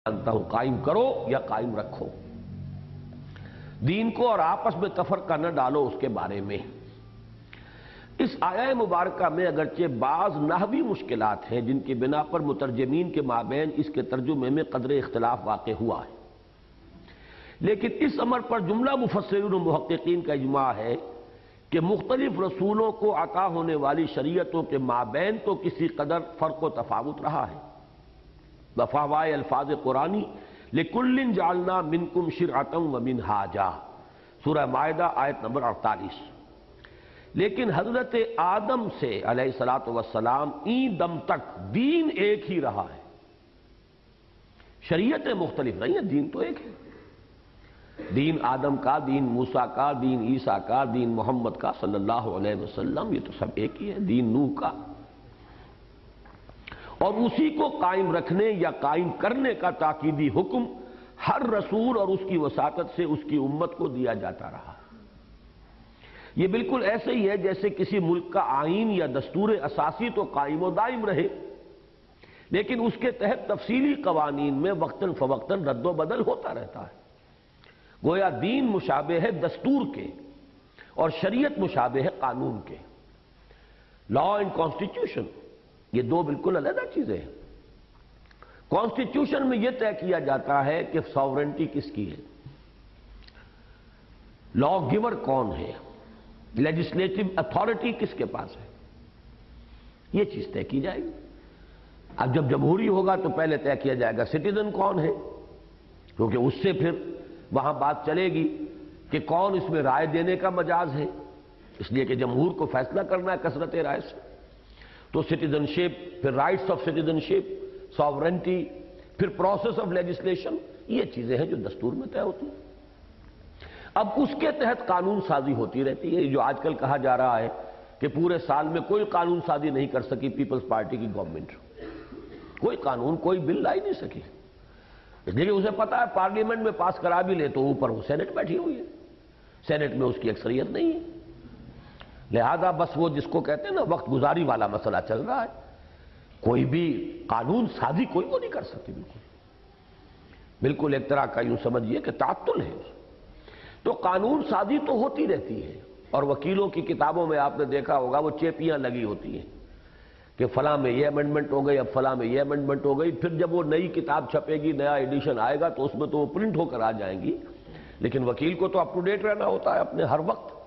جانتا ہوں، قائم کرو یا قائم رکھو دین کو، اور آپس میں تفرقہ نہ ڈالو اس کے بارے میں۔ اس آیہ مبارکہ میں اگرچہ بعض نحوی مشکلات ہیں جن کی بنا پر مترجمین کے مابین اس کے ترجمے میں قدر اختلاف واقع ہوا ہے، لیکن اس امر پر جملہ مفسرین و محققین کا اجماع ہے کہ مختلف رسولوں کو عطا ہونے والی شریعتوں کے مابین تو کسی قدر فرق و تفاوت رہا ہے۔ بفاوائے الفاظ قرآنی لِكُلٍّ جَعَلْنَا مِنْكُمْ شِرْعَةً وَمِنْهَاجًا، سورہ مائدہ آیت نمبر 48۔ لیکن حضرت آدم سے علیہ السلام این دم تک دین ایک ہی رہا ہے، شریعتیں مختلف نہیں ہیں، دین تو ایک ہے۔ دین آدم کا، دین موسیٰ کا، دین عیسیٰ کا، دین محمد کا صلی اللہ علیہ وسلم، یہ تو سب ایک ہی ہے، دین نوح کا، اور اسی کو قائم رکھنے یا قائم کرنے کا تاکیدی حکم ہر رسول اور اس کی وساطت سے اس کی امت کو دیا جاتا رہا۔ یہ بالکل ایسے ہی ہے جیسے کسی ملک کا آئین یا دستور اساسی تو قائم و دائم رہے، لیکن اس کے تحت تفصیلی قوانین میں وقتاً فوقتاً رد و بدل ہوتا رہتا ہے۔ گویا دین مشابہ ہے دستور کے اور شریعت مشابہ ہے قانون کے۔ لا اینڈ کانسٹیٹیوشن یہ دو بالکل علیحدہ چیزیں ہیں۔ کانسٹیٹیوشن میں یہ طے کیا جاتا ہے کہ ساورنٹی کس کی ہے، لا گیور کون ہے، لیجسلیٹو اتھارٹی کس کے پاس ہے، یہ چیز طے کی جائے گی۔ اب جب جمہوری ہوگا تو پہلے طے کیا جائے گا سٹیزن کون ہے، کیونکہ اس سے پھر وہاں بات چلے گی کہ کون اس میں رائے دینے کا مجاز ہے، اس لیے کہ جمہور کو فیصلہ کرنا ہے کثرت رائے سے۔ تو سٹیزن شپ، پھر rights of citizen ship, sovereignty, پھر پروسیس آف لیجسلیشن، یہ چیزیں ہیں جو دستور میں طے ہوتی ہیں۔ اب اس کے تحت قانون سازی ہوتی رہتی ہے۔ جو آج کل کہا جا رہا ہے کہ پورے سال میں کوئی قانون سازی نہیں کر سکی پیپلز پارٹی کی گورنمنٹ، کوئی قانون، کوئی بل لا ہی نہیں سکی، اس لیے کہ اسے پتا ہے پارلیمنٹ میں پاس کرا بھی لے تو اوپر وہ سینٹ بیٹھی ہوئی ہے، سینٹ میں اس کی اکثریت نہیں ہے، لہذا بس وہ جس کو کہتے ہیں نا وقت گزاری والا مسئلہ چل رہا ہے، کوئی بھی قانون سازی کوئی وہ نہیں کر سکتی، بالکل ایک طرح کا یوں سمجھیے کہ تعطل ہے۔ تو قانون سازی تو ہوتی رہتی ہے، اور وکیلوں کی کتابوں میں آپ نے دیکھا ہوگا وہ چیپیاں لگی ہوتی ہیں کہ فلاں میں یہ امینڈمنٹ ہو گئی، اب فلاں میں یہ امینڈمنٹ ہو گئی، پھر جب وہ نئی کتاب چھپے گی، نیا ایڈیشن آئے گا تو اس میں تو وہ پرنٹ ہو کر آ جائیں گی، لیکن وکیل کو تو اپ ٹو ڈیٹ رہنا ہوتا ہے، اپنے ہر وقت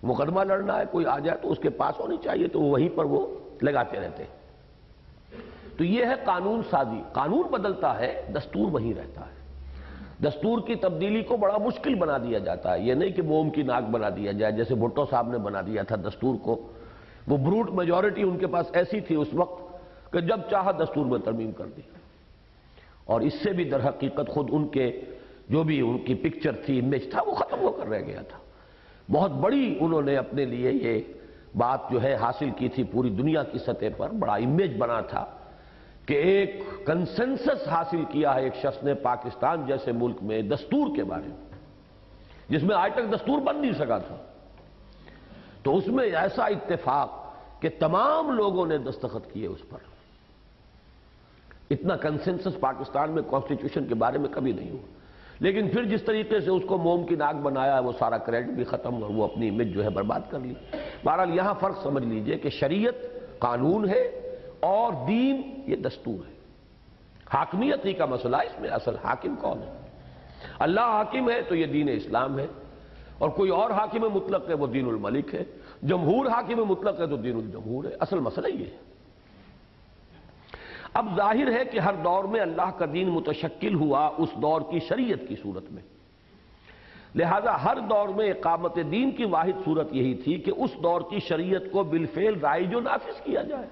مقدمہ لڑنا ہے، کوئی آ جائے تو اس کے پاس ہونی چاہیے، تو وہیں پر وہ لگاتے رہتے ہیں۔ تو یہ ہے قانون سازی، قانون بدلتا ہے، دستور وہی رہتا ہے۔ دستور کی تبدیلی کو بڑا مشکل بنا دیا جاتا ہے، یہ نہیں کہ موم کی ناک بنا دیا جائے جیسے بھٹو صاحب نے بنا دیا تھا دستور کو، وہ بروٹ میجورٹی ان کے پاس ایسی تھی اس وقت کہ جب چاہا دستور میں ترمیم کر دی، اور اس سے بھی در حقیقت خود ان کے جو بھی ان کی پکچر تھی، امیج تھا، وہ ختم ہو کر رہ گیا تھا۔ بہت بڑی انہوں نے اپنے لیے یہ بات جو ہے حاصل کی تھی، پوری دنیا کی سطح پر بڑا امیج بنا تھا کہ ایک کنسنسس حاصل کیا ہے ایک شخص نے پاکستان جیسے ملک میں دستور کے بارے میں، جس میں آج تک دستور بن نہیں سکا تھا، تو اس میں ایسا اتفاق کہ تمام لوگوں نے دستخط کیے اس پر۔ اتنا کنسنسس پاکستان میں کانسٹیٹیوشن کے بارے میں کبھی نہیں ہوا، لیکن پھر جس طریقے سے اس کو موم کی ناک بنایا، وہ سارا کریڈٹ بھی ختم اور وہ اپنی امیج جو ہے برباد کر لی۔ بہرحال یہاں فرق سمجھ لیجئے کہ شریعت قانون ہے اور دین یہ دستور ہے۔ حاکمیت ہی کا مسئلہ ہے، اس میں اصل حاکم کون ہے؟ اللہ حاکم ہے تو یہ دین اسلام ہے، اور کوئی اور حاکم مطلق ہے وہ دین الملک ہے، جمہور حاکم مطلق ہے تو دین الجمہور ہے، اصل مسئلہ یہ ہے۔ اب ظاہر ہے کہ ہر دور میں اللہ کا دین متشکل ہوا اس دور کی شریعت کی صورت میں، لہذا ہر دور میں اقامت دین کی واحد صورت یہی تھی کہ اس دور کی شریعت کو بالفعل رائج و نافذ کیا جائے۔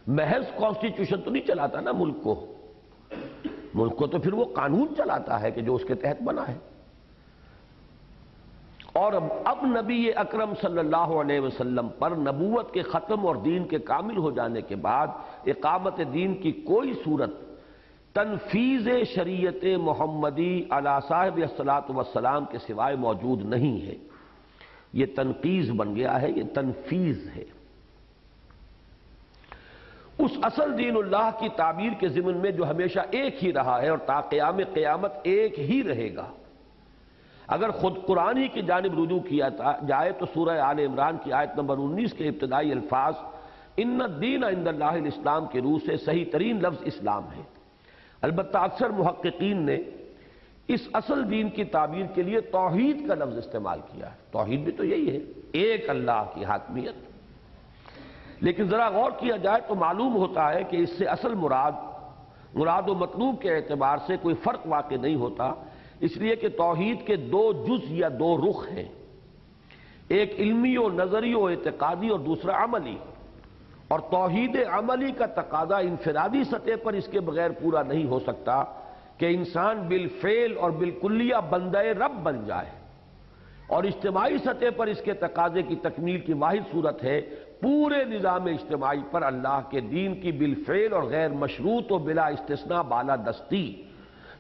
محض کانسٹیٹیوشن تو نہیں چلاتا نا ملک کو تو پھر وہ قانون چلاتا ہے کہ جو اس کے تحت بنا ہے۔ اور اب نبی اکرم صلی اللہ علیہ وسلم پر نبوت کے ختم اور دین کے کامل ہو جانے کے بعد اقامت دین کی کوئی صورت تنفیذ شریعت محمدی علی صاحب الصلاۃ والسلام کے سوائے موجود نہیں ہے۔ یہ تنقیز بن گیا ہے، یہ تنفیذ ہے۔ اس اصل دین اللہ کی تعبیر کے ضمن میں جو ہمیشہ ایک ہی رہا ہے اور تا قیام قیامت ایک ہی رہے گا، اگر خود قرآن ہی کی جانب رجوع کیا جائے تو سورہ آل عمران کی آیت نمبر 19 کے ابتدائی الفاظ ان الدین عند اللہ الاسلام کے روح سے صحیح ترین لفظ اسلام ہے۔ البتہ اکثر محققین نے اس اصل دین کی تعبیر کے لیے توحید کا لفظ استعمال کیا ہے۔ توحید بھی تو یہی ہے، ایک اللہ کی حاکمیت۔ لیکن ذرا غور کیا جائے تو معلوم ہوتا ہے کہ اس سے اصل مراد و مطلوب کے اعتبار سے کوئی فرق واقع نہیں ہوتا، اس لیے کہ توحید کے دو جز یا دو رخ ہیں، ایک علمی و نظری و اعتقادی اور دوسرا عملی، اور توحید عملی کا تقاضا انفرادی سطح پر اس کے بغیر پورا نہیں ہو سکتا کہ انسان بالفعل اور بالکلیہ بندہ رب بن جائے، اور اجتماعی سطح پر اس کے تقاضے کی تکمیل کی واحد صورت ہے پورے نظام اجتماعی پر اللہ کے دین کی بالفعل اور غیر مشروط و بلا استثناء بالادستی،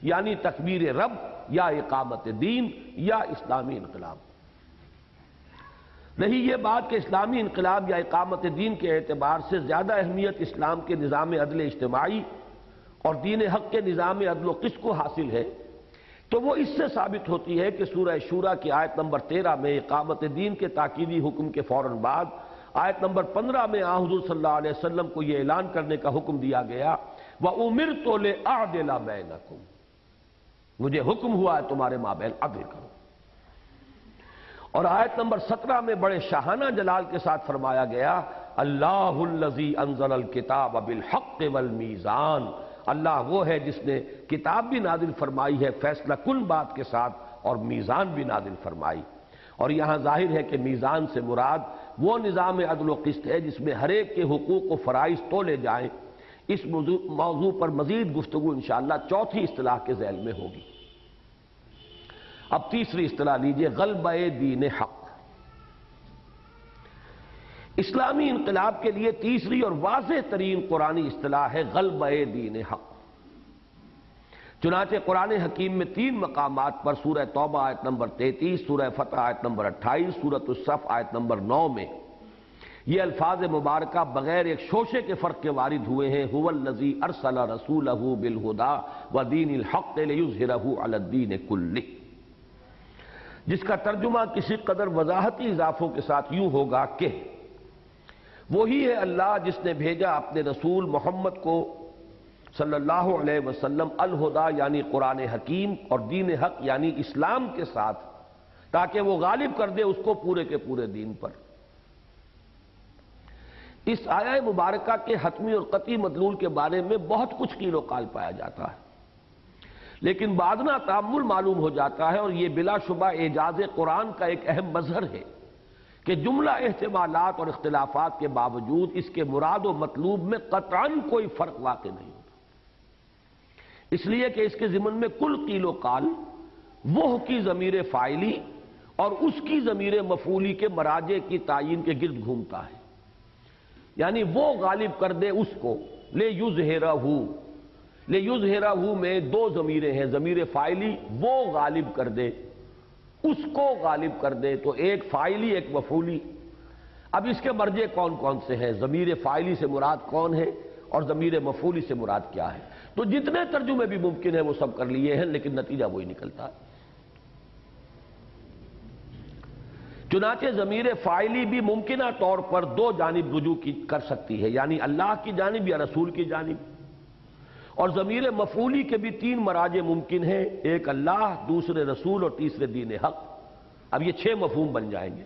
یعنی تکبیر رب یا اقامت دین یا اسلامی انقلاب۔ نہیں یہ بات کہ اسلامی انقلاب یا اقامت دین کے اعتبار سے زیادہ اہمیت اسلام کے نظام عدل اجتماعی اور دین حق کے نظام عدل و قسط کو حاصل ہے، تو وہ اس سے ثابت ہوتی ہے کہ سورہ شورى کی آیت نمبر 13 میں اقامت دین کے تاکیدی حکم کے فوراً بعد آیت نمبر 15 میں حضور صلی اللہ علیہ وسلم کو یہ اعلان کرنے کا حکم دیا گیا وَأُمِرْتُ لِأَعْدِلَ بَيْنَكُمْ، مجھے حکم ہوا ہے تمہارے مابین عدل کرو۔ اور آیت نمبر 17 میں بڑے شاہانہ جلال کے ساتھ فرمایا گیا اللہ الذی انزل الکتاب بالحق والمیزان، اللہ وہ ہے جس نے کتاب بھی نازل فرمائی ہے فیصلہ کن بات کے ساتھ اور میزان بھی نازل فرمائی۔ اور یہاں ظاہر ہے کہ میزان سے مراد وہ نظام عدل و قسط ہے جس میں ہر ایک کے حقوق و فرائض تولے جائیں۔ اس موضوع پر مزید گفتگو انشاءاللہ چوتھی اصطلاح کے ذیل میں ہوگی۔ اب تیسری اصطلاح لیجئے، غلبہ دین حق۔ اسلامی انقلاب کے لیے تیسری اور واضح ترین قرآنی اصطلاح ہے غلبہ دین حق۔ چنانچہ قرآن حکیم میں 3 مقامات پر سورہ توبہ آیت نمبر 33، سورہ فتح آیت نمبر 28، سورۃ الصف آیت نمبر 9 میں یہ الفاظ مبارکہ بغیر ایک شوشے کے فرق کے وارد ہوئے ہیں، هو الذی ارسل رسولہ بالہدی ودین الحق لیظہرہ علی الدین کلہ، جس کا ترجمہ کسی قدر وضاحتی اضافوں کے ساتھ یوں ہوگا کہ وہی ہے اللہ جس نے بھیجا اپنے رسول محمد کو صلی اللہ علیہ وسلم الہدا یعنی قرآن حکیم اور دین حق یعنی اسلام کے ساتھ، تاکہ وہ غالب کر دے اس کو پورے کے پورے دین پر۔ اس آیہ مبارکہ کے حتمی اور قطعی مدلول کے بارے میں بہت کچھ قیل و قال پایا جاتا ہے، لیکن بعدنا تأمل معلوم ہو جاتا ہے، اور یہ بلا شبہ اعجاز قرآن کا ایک اہم مظہر ہے کہ جملہ احتمالات اور اختلافات کے باوجود اس کے مراد و مطلوب میں قطعاً کوئی فرق واقع نہیں ہوتا، اس لیے کہ اس کے ضمن میں کل قیل و قال وہ کی ضمیر فاعلی اور اس کی ضمیر مفعولی کے مراجع کی تعین کے گرد گھومتا ہے، یعنی وہ غالب کر دے اس کو، لیظہرہ میں 2 ضمیریں ہیں، ضمیر فاعلی وہ غالب کر دے، اس کو غالب کر دے، تو ایک فاعلی ایک مفعولی۔ اب اس کے مرجع کون کون سے ہیں، ضمیر فاعلی سے مراد کون ہے اور ضمیر مفعولی سے مراد کیا ہے، تو جتنے ترجمے بھی ممکن ہیں وہ سب کر لیے ہیں، لیکن نتیجہ وہی نکلتا ہے۔ چنانچہ ضمیر فاعلی بھی ممکنہ طور پر 2 جانب رجوع کر سکتی ہے، یعنی اللہ کی جانب یا رسول کی جانب، اور ضمیر مفعولی کے بھی 3 مراجع ممکن ہیں، ایک اللہ، دوسرے رسول اور تیسرے دین حق۔ اب یہ 6 مفہوم بن جائیں گے،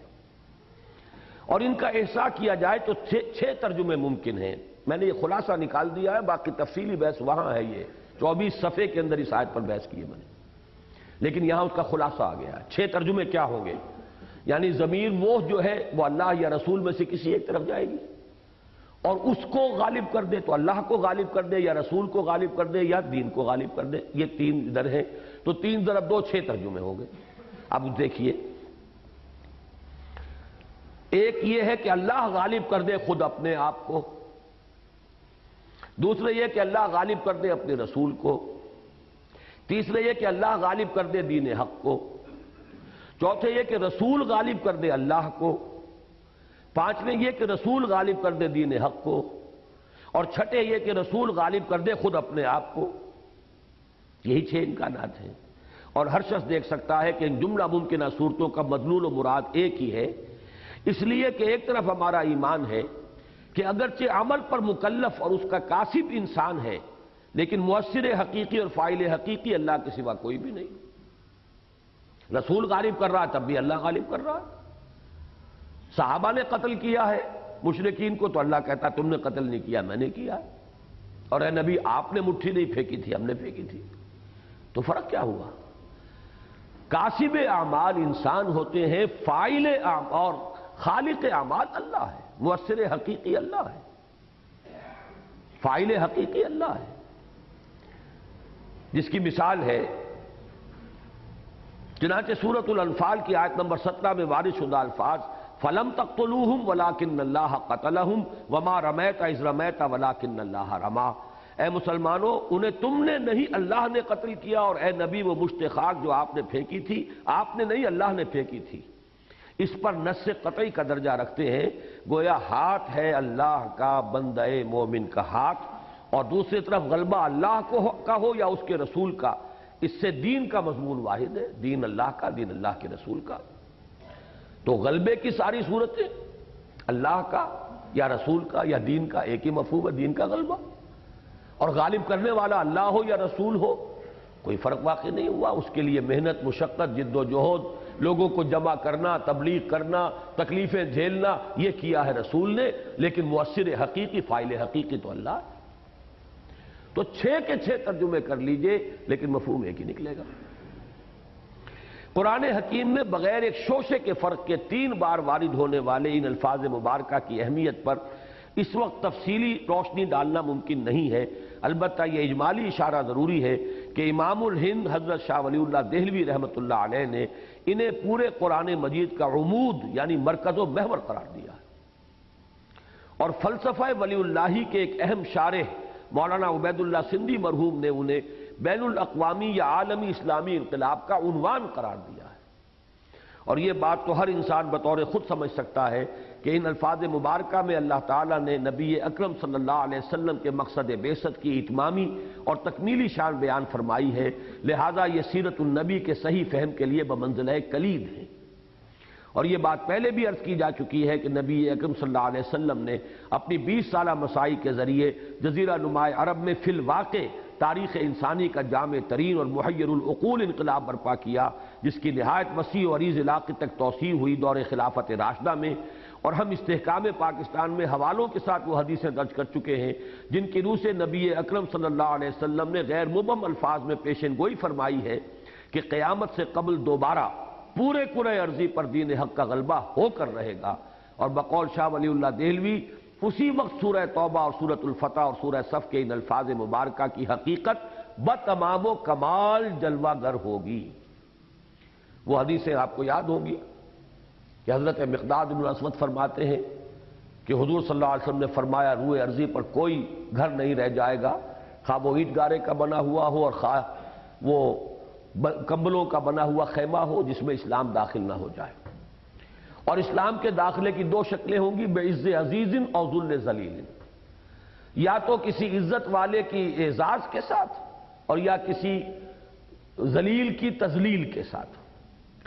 اور ان کا احصاء کیا جائے تو 6 ترجمے ممکن ہیں۔ میں نے یہ خلاصہ نکال دیا ہے، باقی تفصیلی بحث وہاں ہے، یہ 24 صفحے کے اندر اس آیت پر بحث کی ہے میں نے، لیکن یہاں اس کا خلاصہ آ گیا ہے۔ 6 ترجمے کیا ہوں گے، یعنی ضمیر وہ جو ہے وہ اللہ یا رسول میں سے کسی ایک طرف جائے گی، اور اس کو غالب کر دے تو اللہ کو غالب کر دے، یا رسول کو غالب کر دے، یا دین کو غالب کر دے۔ یہ 3 ادھر ہیں، تو 3 ضرب 2 6 ترجمے ہو گئے۔ اب دیکھیے، ایک یہ ہے کہ اللہ غالب کر دے خود اپنے آپ کو، دوسرے یہ کہ اللہ غالب کر دے اپنے رسول کو، تیسرے یہ کہ اللہ غالب کر دے دین حق کو، چوتھے یہ کہ رسول غالب کر دے اللہ کو، 5ویں یہ کہ رسول غالب کر دے دین حق کو، اور چھٹے یہ کہ رسول غالب کر دے خود اپنے آپ کو۔ یہی 6 امکانات ہیں، اور ہر شخص دیکھ سکتا ہے کہ ان جملہ ممکنہ صورتوں کا مدلول و مراد ایک ہی ہے، اس لیے کہ ایک طرف ہمارا ایمان ہے کہ اگرچہ عمل پر مکلف اور اس کا کاسب انسان ہے، لیکن مؤثر حقیقی اور فاعل حقیقی اللہ کے سوا کوئی بھی نہیں۔ رسول غالب کر رہا ہے تب بھی اللہ غالب کر رہا ہے۔ صحابہ نے قتل کیا ہے مشرکین کو تو اللہ کہتا تم نے قتل نہیں کیا، میں نے کیا ہے، اور اے نبی آپ نے مٹھی نہیں پھینکی تھی، ہم نے پھینکی تھی۔ تو فرق کیا ہوا؟ کاسب اعمال انسان ہوتے ہیں، فاعل اور خالق اعمال اللہ ہے، مؤثر حقیقی اللہ ہے، فاعل حقیقی اللہ ہے، جس کی مثال ہے چنانچہ سورۃ الانفال کی آیت نمبر 17 میں وارد شدہ الفاظ فَلَمْ تَقْتُلُوهُمْ وَلَٰكِنَّ اللَّهَ قَتَلَهُمْ وَمَا رَمَيْتَ إِذْ رَمَيْتَ وَلَٰكِنَّ اللَّهَ رَمَىٰ۔ اے مسلمانوں، انہیں تم نے نہیں، اللہ نے قتل کیا، اور اے نبی وہ مشت خاک جو آپ نے پھینکی تھی، آپ نے نہیں، اللہ نے پھینکی تھی۔ اس پر نص قطعی کا درجہ رکھتے ہیں، گویا ہاتھ ہے اللہ کا بندہ مومن کا ہاتھ، اور دوسری طرف غلبہ اللہ کا ہو یا اس کے رسول کا، اس سے دین کا مضمون واحد ہے، دین اللہ کا، دین اللہ کے رسول کا۔ تو غلبے کی ساری صورتیں اللہ کا یا رسول کا یا دین کا ایک ہی مفہوم ہے، دین کا غلبہ، اور غالب کرنے والا اللہ ہو یا رسول ہو کوئی فرق واقع نہیں ہوا۔ اس کے لیے محنت، مشقت، جد و جہد، لوگوں کو جمع کرنا، تبلیغ کرنا، تکلیفیں جھیلنا، یہ کیا ہے رسول نے، لیکن مؤثر حقیقی، فاعل حقیقی تو اللہ ہے۔ تو 6 کے 6 ترجمے کر لیجئے لیکن مفہوم ایک ہی نکلے گا۔ قرآن حکیم میں بغیر ایک شوشے کے فرق کے 3 بار وارد ہونے والے ان الفاظ مبارکہ کی اہمیت پر اس وقت تفصیلی روشنی ڈالنا ممکن نہیں ہے، البتہ یہ اجمالی اشارہ ضروری ہے کہ امام الہند حضرت شاہ ولی اللہ دہلوی رحمۃ اللہ علیہ نے انہیں پورے قرآن مجید کا عمود یعنی مرکز و محور قرار دیا ہے، اور فلسفہ ولی اللہ کے ایک اہم شارح مولانا عبید اللہ سندھی مرحوم نے انہیں بین الاقوامی یا عالمی اسلامی انقلاب کا عنوان قرار دیا ہے۔ اور یہ بات تو ہر انسان بطور خود سمجھ سکتا ہے کہ ان الفاظ مبارکہ میں اللہ تعالیٰ نے نبی اکرم صلی اللہ علیہ وسلم کے مقصد بعثت کی اتمامی اور تکمیلی شان بیان فرمائی ہے، لہذا یہ سیرت النبی کے صحیح فہم کے لیے بمنزلہ کلید ہے۔ اور یہ بات پہلے بھی عرض کی جا چکی ہے کہ نبی اکرم صلی اللہ علیہ وسلم نے اپنی 20 سالہ مساعی کے ذریعے جزیرہ نما عرب میں فی الواقع تاریخ انسانی کا جامع ترین اور محیر العقول انقلاب برپا کیا، جس کی نہایت وسیع اور عریض علاقے تک توسیع ہوئی دور خلافت راشدہ میں، اور ہم استحکام پاکستان میں حوالوں کے ساتھ وہ حدیثیں درج کر چکے ہیں جن کی روح سے نبی اکرم صلی اللہ علیہ وسلم نے غیر مبہم الفاظ میں پیشن گوئی فرمائی ہے کہ قیامت سے قبل دوبارہ پورے کرۂ ارضی پر دین حق کا غلبہ ہو کر رہے گا۔ اور بقول شاہ ولی اللہ دہلوی اسی وقت سورہ توبہ اور سورۃ الفتح اور سورہ صف کے ان الفاظ مبارکہ کی حقیقت بتمام و کمال جلوہ گر ہوگی۔ وہ حدیثیں آپ کو یاد ہوگی کہ حضرت مقداد بن اسود فرماتے ہیں کہ حضور صلی اللہ علیہ وسلم نے فرمایا روئے ارضی پر کوئی گھر نہیں رہ جائے گا، خواہ وہ اینٹ گارے کا بنا ہوا ہو اور خواہ وہ کمبلوں کا بنا ہوا خیمہ ہو، جس میں اسلام داخل نہ ہو جائے۔ اور اسلام کے داخلے کی 2 شکلیں ہوں گی، بعز عزیز اور ذل ذلیل، یا تو کسی عزت والے کی اعزاز کے ساتھ اور یا کسی ذلیل کی تذلیل کے ساتھ۔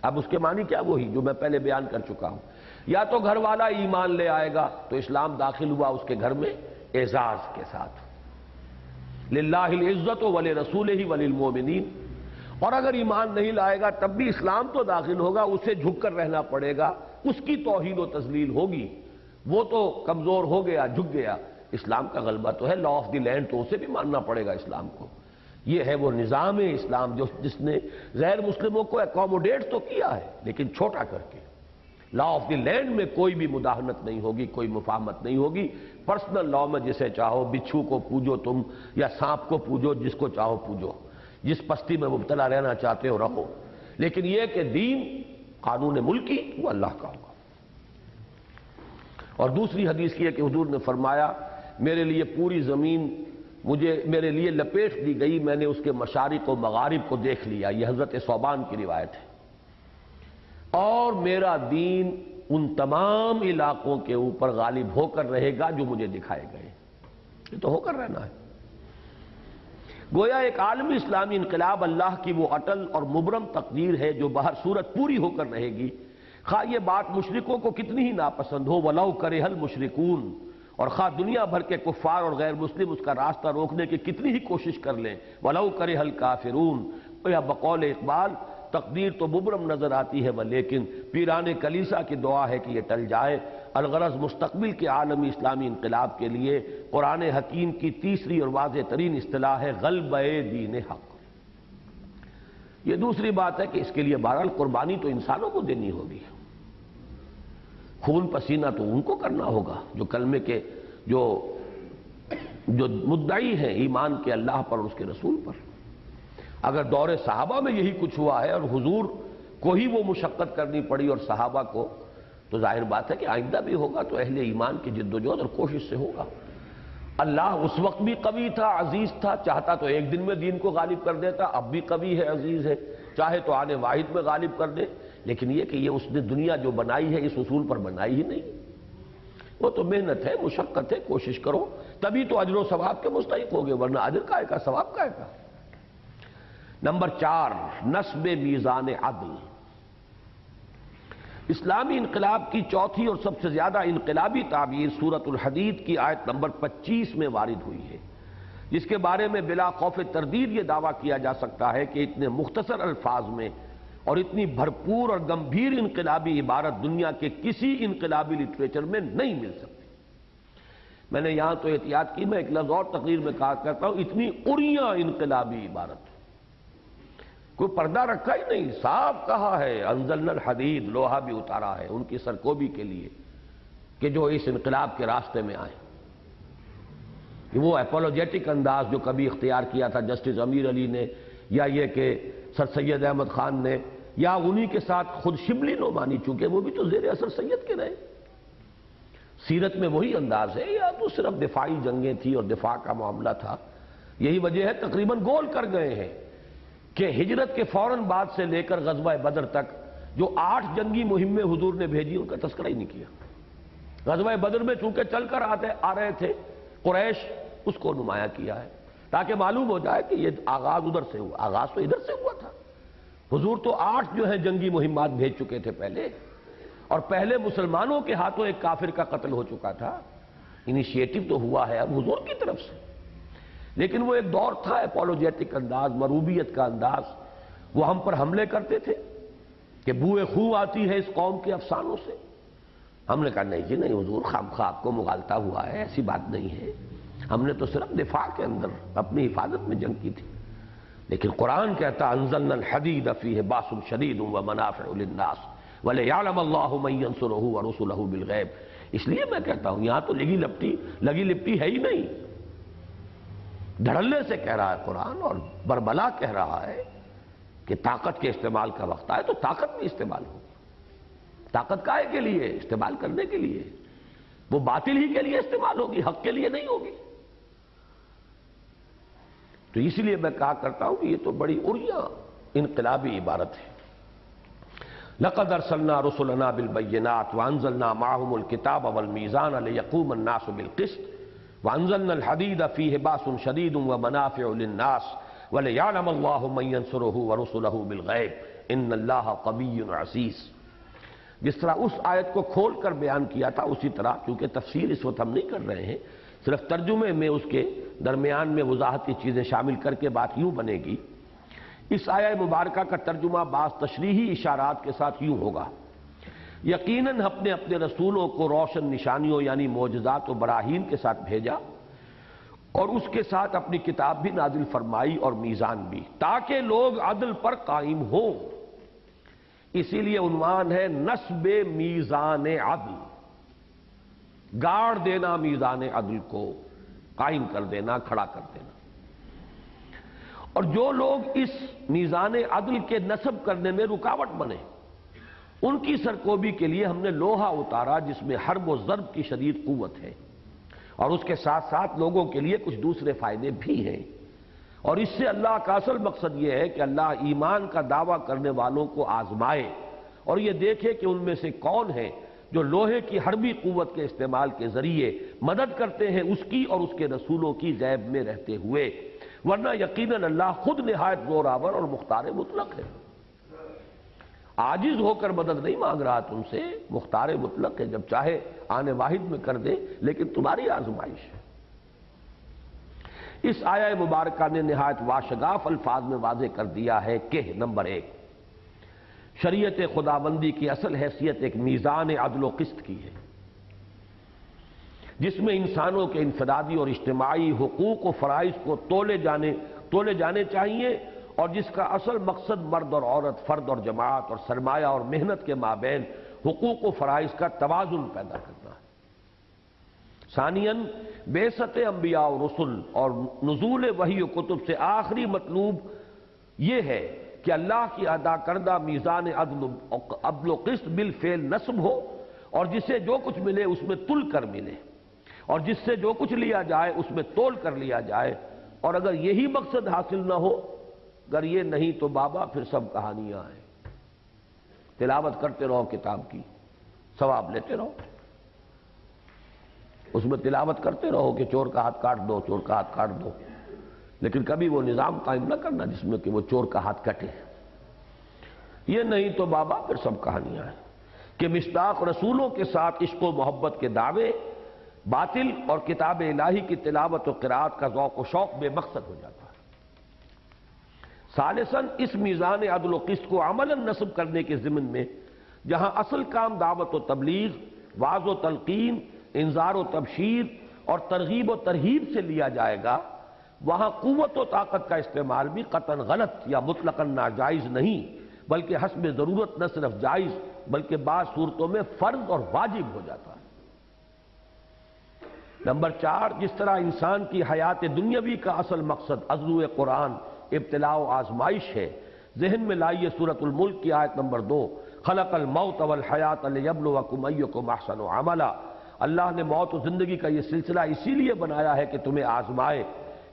اب اس کے معنی کیا؟ وہی جو میں پہلے بیان کر چکا ہوں، یا تو گھر والا ایمان لے آئے گا تو اسلام داخل ہوا اس کے گھر میں اعزاز کے ساتھ، للہ العزت ولرسولہ وللمؤمنین، اور اگر ایمان نہیں لائے گا تب بھی اسلام تو داخل ہوگا، اسے جھک کر رہنا پڑے گا، اس کی توہین و تذلیل ہوگی، وہ تو کمزور ہو گیا، جھک گیا۔ اسلام کا غلبہ تو ہے، لا آف دی لینڈ، تو اسے بھی ماننا پڑے گا اسلام کو۔ یہ ہے وہ نظام اسلام جس نے غیر مسلموں کو اکوموڈیٹ تو کیا ہے لیکن چھوٹا کر کے۔ لا آف دی لینڈ میں کوئی بھی مداہنت نہیں ہوگی، کوئی مفاہمت نہیں ہوگی۔ پرسنل لا میں جسے چاہو بچھو کو پوجو تم، یا سانپ کو پوجو، جس کو چاہو پوجو، جس پستی میں مبتلا رہنا چاہتے ہو رہو، لیکن یہ کہ دین قانون ملکی وہ اللہ کا ہوگا۔ اور دوسری حدیث کی ہے کہ حضور نے فرمایا میرے لیے پوری زمین میرے لیے لپیٹ دی گئی، میں نے اس کے مشارق و مغارب کو دیکھ لیا، یہ حضرت ثوبان کی روایت ہے، اور میرا دین ان تمام علاقوں کے اوپر غالب ہو کر رہے گا جو مجھے دکھائے گئے۔ یہ تو ہو کر رہنا ہے۔ گویا ایک عالمی اسلامی انقلاب اللہ کی وہ اٹل اور مبرم تقدیر ہے جو بہر صورت پوری ہو کر رہے گی، خواہ یہ بات مشرکوں کو کتنی ہی ناپسند ہو، وَلَوْ كَرِهَ الْمُشْرِكُونَ، اور خواہ دنیا بھر کے کفار اور غیر مسلم اس کا راستہ روکنے کی کتنی ہی کوشش کر لیں، وَلَوْ كَرِهَ الْكَافِرُونَ، یا بقول اقبال تقدیر تو مبرم نظر آتی ہے لیکن پیران کلیسا کی دعا ہے کہ یہ ٹل جائے۔ الغرض مستقبل کے عالمی اسلامی انقلاب کے لیے قرآن حکیم کی تیسری اور واضح ترین اصطلاح ہے غلبہ دین حق۔ یہ دوسری بات ہے کہ اس کے لیے بہرحال قربانی تو انسانوں کو دینی ہوگی، خون پسینہ تو ان کو کرنا ہوگا جو کلمے کے جو مدعی ہیں ایمان کے اللہ پر اور اس کے رسول پر۔ اگر دور صحابہ میں یہی کچھ ہوا ہے اور حضور کو ہی وہ مشقت کرنی پڑی اور صحابہ کو، تو ظاہر بات ہے کہ آئندہ بھی ہوگا تو اہل ایمان کی جد و جہد اور کوشش سے ہوگا۔ اللہ اس وقت بھی قوی تھا، عزیز تھا، چاہتا تو ایک دن میں دین کو غالب کر دیتا، اب بھی قوی ہے، عزیز ہے، چاہے تو آنے واحد میں غالب کر دے، لیکن یہ کہ یہ اس نے دنیا جو بنائی ہے اس اصول پر بنائی ہی نہیں۔ وہ تو محنت ہے، مشقت ہے، کوشش کرو تبھی تو اجر و ثواب کے مستحق ہوگے، ورنہ اجر کائے کا، ثواب کائے کا۔ نمبر 4، نصب میزان عدل۔ اسلامی انقلاب کی چوتھی اور سب سے زیادہ انقلابی تعبیر سورۃ الحدید کی آیت نمبر 25 میں وارد ہوئی ہے، جس کے بارے میں بلا خوف تردید یہ دعویٰ کیا جا سکتا ہے کہ اتنے مختصر الفاظ میں اور اتنی بھرپور اور گمبھیر انقلابی عبارت دنیا کے کسی انقلابی لٹریچر میں نہیں مل سکتی۔ میں نے یہاں تو احتیاط کی، میں ایک لفظ اور تقریر میں کہا کرتا ہوں، اتنی اڑیاں انقلابی عبارت، کوئی پردہ رکھا ہی نہیں، صاف کہا ہے انزلنا الحدید، لوہا بھی اتارا ہے ان کی سرکوبی کے لیے کہ جو اس انقلاب کے راستے میں آئے۔ وہ اپولوجیٹک انداز جو کبھی اختیار کیا تھا جسٹس امیر علی نے، یا یہ کہ سر سید احمد خان نے، یا انہی کے ساتھ خود شبلی نعمانی، چونکہ وہ بھی تو زیر اثر سید کے رہے، سیرت میں وہی انداز ہے، یا تو صرف دفاعی جنگیں تھی اور دفاع کا معاملہ تھا۔ یہی وجہ ہے تقریباً گول کر گئے ہیں کہ ہجرت کے فوراً بعد سے لے کر غزوہ بدر تک جو 8 جنگی مہمیں حضور نے بھیجی ان کا تذکرہ ہی نہیں کیا۔ غزوہ بدر میں چونکہ چل کر آ رہے تھے قریش، اس کو نمایاں کیا ہے تاکہ معلوم ہو جائے کہ یہ آغاز ادھر سے ہوا، آغاز تو ادھر سے ہوا تھا۔ حضور تو 8 جو ہیں جنگی مہمات بھیج چکے تھے پہلے، اور پہلے مسلمانوں کے ہاتھوں ایک کافر کا قتل ہو چکا تھا۔ انیشیٹو تو ہوا ہے اب حضور کی طرف سے، لیکن وہ ایک دور تھا اپولوجیٹک انداز، مروبیت کا انداز، وہ ہم پر حملے کرتے تھے کہ بوئے خوں آتی ہے اس قوم کے افسانوں سے۔ ہم نے کہا نہیں جی نہیں حضور، خواہ آپ کو مغالطہ ہوا ہے، ایسی بات نہیں ہے، ہم نے تو صرف دفاع کے اندر اپنی حفاظت میں جنگ کی تھی۔ لیکن قرآن کہتا انزلنا الحدید فیہ باس شدید ومنافع للناس ولیعلم اللہ من ینصرہ ورسلہ بالغیب۔ اس لیے میں کہتا ہوں یہاں تو لگی لپٹی ہے ہی نہیں، دھڑلے سے کہہ رہا ہے قرآن، اور بربلا کہہ رہا ہے کہ طاقت کے استعمال کا وقت آئے تو طاقت بھی استعمال ہوگی۔ طاقت کائے کے لیے؟ استعمال کرنے کے لیے، وہ باطل ہی کے لیے استعمال ہوگی، حق کے لیے نہیں ہوگی۔ تو اسی لیے میں کہا کرتا ہوں کہ یہ تو بڑی اڑیاں انقلابی عبارت ہے۔ لقد ارسلنا رسلنا بالبینات وانزلنا معهم الکتاب والمیزان لیقوم الناس بالقسط وانزلنا الحدید فیہ باس شدید ومنافع للناس ولیعلم اللہ من ینصرہ ورسلہ بالغیب ان اللہ قوی عزیز۔ جس طرح اس آیت کو کھول کر بیان کیا تھا اسی طرح، کیونکہ تفسیر اس وقت ہم نہیں کر رہے ہیں، صرف ترجمے میں اس کے درمیان میں وضاحتی چیزیں شامل کر کے بات یوں بنے گی۔ اس آیہ مبارکہ کا ترجمہ بعض تشریحی اشارات کے ساتھ یوں ہوگا، یقیناً اپنے رسولوں کو روشن نشانیوں یعنی معجزات و براہین کے ساتھ بھیجا، اور اس کے ساتھ اپنی کتاب بھی نازل فرمائی اور میزان بھی، تاکہ لوگ عدل پر قائم ہوں۔ اسی لیے عنوان ہے نصب میزان عدل، گاڑ دینا میزان عدل کو، قائم کر دینا، کھڑا کر دینا۔ اور جو لوگ اس میزان عدل کے نصب کرنے میں رکاوٹ بنے، ان کی سرکوبی کے لیے ہم نے لوہا اتارا جس میں حرب و ضرب کی شدید قوت ہے، اور اس کے ساتھ ساتھ لوگوں کے لیے کچھ دوسرے فائدے بھی ہیں۔ اور اس سے اللہ کا اصل مقصد یہ ہے کہ اللہ ایمان کا دعویٰ کرنے والوں کو آزمائے اور یہ دیکھے کہ ان میں سے کون ہیں جو لوہے کی حربی قوت کے استعمال کے ذریعے مدد کرتے ہیں اس کی اور اس کے رسولوں کی غیب میں رہتے ہوئے، ورنہ یقیناً اللہ خود نہایت زورآور اور مختار مطلق ہے۔ عاجز ہو کر مدد نہیں مانگ رہا تم سے، مختار مطلق ہے، جب چاہے آنے واحد میں کر دے، لیکن تمہاری آزمائش ہے۔ اس آیہ مبارکہ نے نہایت واشگاف الفاظ میں واضح کر دیا ہے کہ نمبر 1، شریعت خداوندی کی اصل حیثیت ایک میزان عدل و قسط کی ہے، جس میں انسانوں کے انفرادی اور اجتماعی حقوق و فرائض کو تولے جانے چاہیے، اور جس کا اصل مقصد مرد اور عورت، فرد اور جماعت اور سرمایہ اور محنت کے مابین حقوق و فرائض کا توازن پیدا کرنا ہے۔ ثانیاً، بعثت انبیاء و رسل اور نزول وحی و کتب سے آخری مطلوب یہ ہے کہ اللہ کی ادا کردہ میزان عدل و قسط بالفعل نصب ہو، اور جسے جو کچھ ملے اس میں تل کر ملے، اور جس سے جو کچھ لیا جائے اس میں تول کر لیا جائے۔ اور اگر یہی مقصد حاصل نہ ہو، اگر یہ نہیں تو بابا پھر سب کہانیاں ہیں۔ تلاوت کرتے رہو کتاب کی، ثواب لیتے رہو، اس میں تلاوت کرتے رہو کہ چور کا ہاتھ کاٹ دو، چور کا ہاتھ کاٹ دو، لیکن کبھی وہ نظام قائم نہ کرنا جس میں کہ وہ چور کا ہاتھ کٹے۔ یہ نہیں تو بابا پھر سب کہانیاں ہیں کہ مصداق رسولوں کے ساتھ عشق و محبت کے دعوے باطل، اور کتاب الہی کی تلاوت و قرات کا ذوق و شوق بے مقصد ہو جاتا ہے۔ ثالثاً، اس میزان عدل و قسط کو عملاً نصب کرنے کے ضمن میں جہاں اصل کام دعوت و تبلیغ، واعظ و تلقین، انذار و تبشیر اور ترغیب و ترہیب سے لیا جائے گا، وہاں قوت و طاقت کا استعمال بھی قطعاً غلط یا مطلقاً ناجائز نہیں، بلکہ حسب ضرورت نہ صرف جائز بلکہ بعض صورتوں میں فرض اور واجب ہو جاتا ہے۔ نمبر 4، جس طرح انسان کی حیات دنیاوی کا اصل مقصد عزو قرآن ابتلاء و آزمائش ہے، ذہن میں لائیے سورۃ الملک کی آیت نمبر 2، خلق الموت والحیات لیبلوکم ایکم احسن عملا۔ اللہ نے موت و زندگی کا یہ سلسلہ اسی لیے بنایا ہے کہ تمہیں آزمائے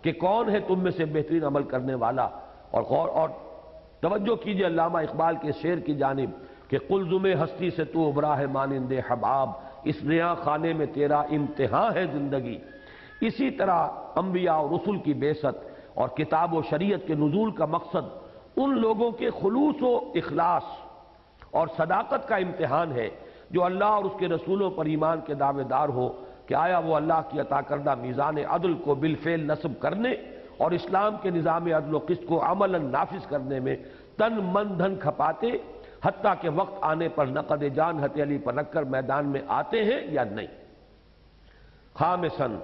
کہ کون ہے تم میں سے بہترین عمل کرنے والا۔ اور توجہ کیجئے علامہ اقبال کے شعر کی جانب کہ قلزم ہستی سے تو ابرا ہے مانند حباب، اس نیا خانے میں تیرا امتحان ہے زندگی۔ اسی طرح انبیاء اور رسل کی بعثت اور کتاب و شریعت کے نزول کا مقصد ان لوگوں کے خلوص و اخلاص اور صداقت کا امتحان ہے جو اللہ اور اس کے رسولوں پر ایمان کے دعوے دار ہو کہ آیا وہ اللہ کی عطا کردہ میزان عدل کو بالفعل نصب کرنے اور اسلام کے نظام عدل و قسط کو عملاً نافذ کرنے میں تن من دھن کھپاتے، حتیٰ کہ وقت آنے پر نقد جان ہتھ علی پر رکھ کر میدان میں آتے ہیں یا نہیں۔ خامساً،